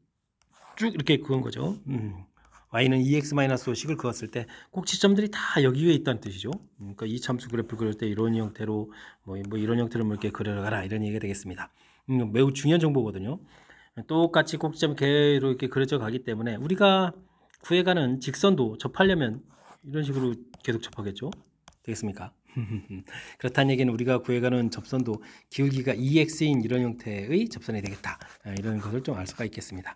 쭉 이렇게 그은 거죠. y는 2x-5식을 그었을 때 꼭지점들이 다 여기 위에 있다는 뜻이죠. 그러니까 이 참수 그래프를 그릴 때 이런 형태로 뭐 이런 형태로 이렇게 그려가라 이런 얘기가 되겠습니다. 매우 중요한 정보거든요. 똑같이 꼭지점 개로 이렇게 그려져 가기 때문에 우리가 구해가는 직선도 접하려면 이런 식으로 계속 접하겠죠. 되겠습니까? 그렇다는 얘기는 우리가 구해가는 접선도 기울기가 2x인 이런 형태의 접선이 되겠다. 이런 것을 좀 알 수가 있겠습니다.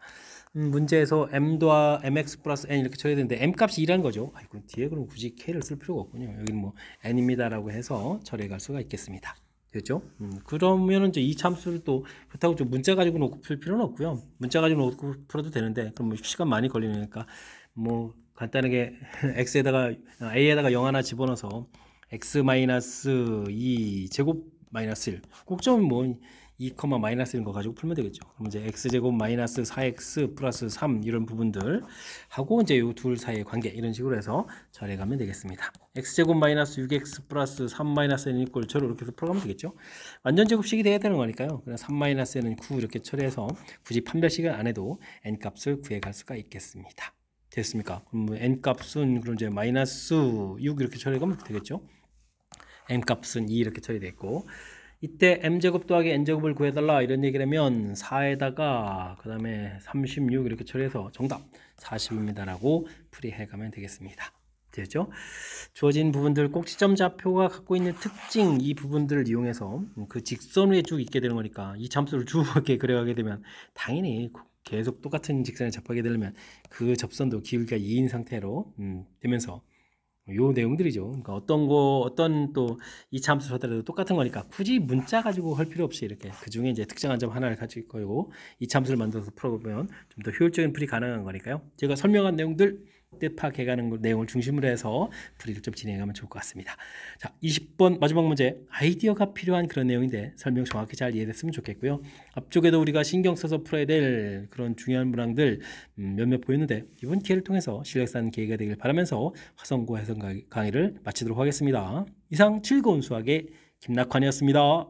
문제에서 mx 플러스 n 이렇게 처리해야 되는데 m 값이 2라는 거죠. 아이고, 뒤에 그럼 굳이 k를 쓸 필요가 없군요. 여기는 뭐 n입니다라고 해서 처리해 갈 수가 있겠습니다. 됐죠? 그러면은 이제 이 참수를 또 그렇다고 좀 문자 가지고 놓고 풀 필요는 없고요. 문자 가지고 놓고 풀어도 되는데 그럼 뭐 시간 많이 걸리니까 뭐 간단하게 x에다가 a에다가 0 하나 집어넣어서 x-2 제곱 마이너스 1 꼭점은 뭐 2, 마이너스 이런 거 가지고 풀면 되겠죠. 그럼 이제 x제곱 마이너스 4x 플러스 3 이런 부분들 하고 이제 이 둘 사이의 관계 이런 식으로 해서 처리해 가면 되겠습니다. x제곱 마이너스 6x 플러스 3 마이너스 n 이꼴 저로 이렇게 해서 풀어가면 되겠죠. 완전 제곱식이 돼야 되는 거니까요. 그냥 3 마이너스 n은 9 이렇게 처리해서 굳이 판별식을 안 해도 n 값을 구해 갈 수가 있겠습니다. 됐습니까? 그럼 뭐 n 값은 그럼 이제 마이너스 6 이렇게 처리해 가면 되겠죠. m 값은 2 이렇게 처리됐고 이때 m제곱 더하기 n제곱을 구해달라 이런 얘기를 하면 4에다가 그 다음에 36 이렇게 처리해서 정답 40입니다 라고 풀이해 가면 되겠습니다. 됐죠? 주어진 부분들 꼭지점 좌표가 갖고 있는 특징 이 부분들을 이용해서 그 직선 위에 쭉 있게 되는 거니까 이 참수를 쭉 이렇게 그려가게 되면 당연히 계속 똑같은 직선에 접하게 되려면 그 접선도 기울기가 2인 상태로 되면서 요 내용들이죠. 그러니까 어떤 또 이 참수 하더라도 똑같은 거니까 굳이 문자 가지고 할 필요 없이 이렇게 그 중에 이제 특정한 점 하나를 가지고 있고 이 참수를 만들어서 풀어보면 좀 더 효율적인 풀이 가능한 거니까요. 제가 설명한 내용들 뜻파해가는 내용을 중심으로 해서 풀이를 좀 진행하면 좋을 것 같습니다. 자, 20번 마지막 문제 아이디어가 필요한 그런 내용인데 설명 정확히 잘 이해됐으면 좋겠고요. 앞쪽에도 우리가 신경 써서 풀어야 될 그런 중요한 문항들 몇몇 보였는데 이번 기회를 통해서 실력 쌓는 기회가 되길 바라면서 화성고 해석 강의를 마치도록 하겠습니다. 이상 즐거운 수학의 김낙환이었습니다.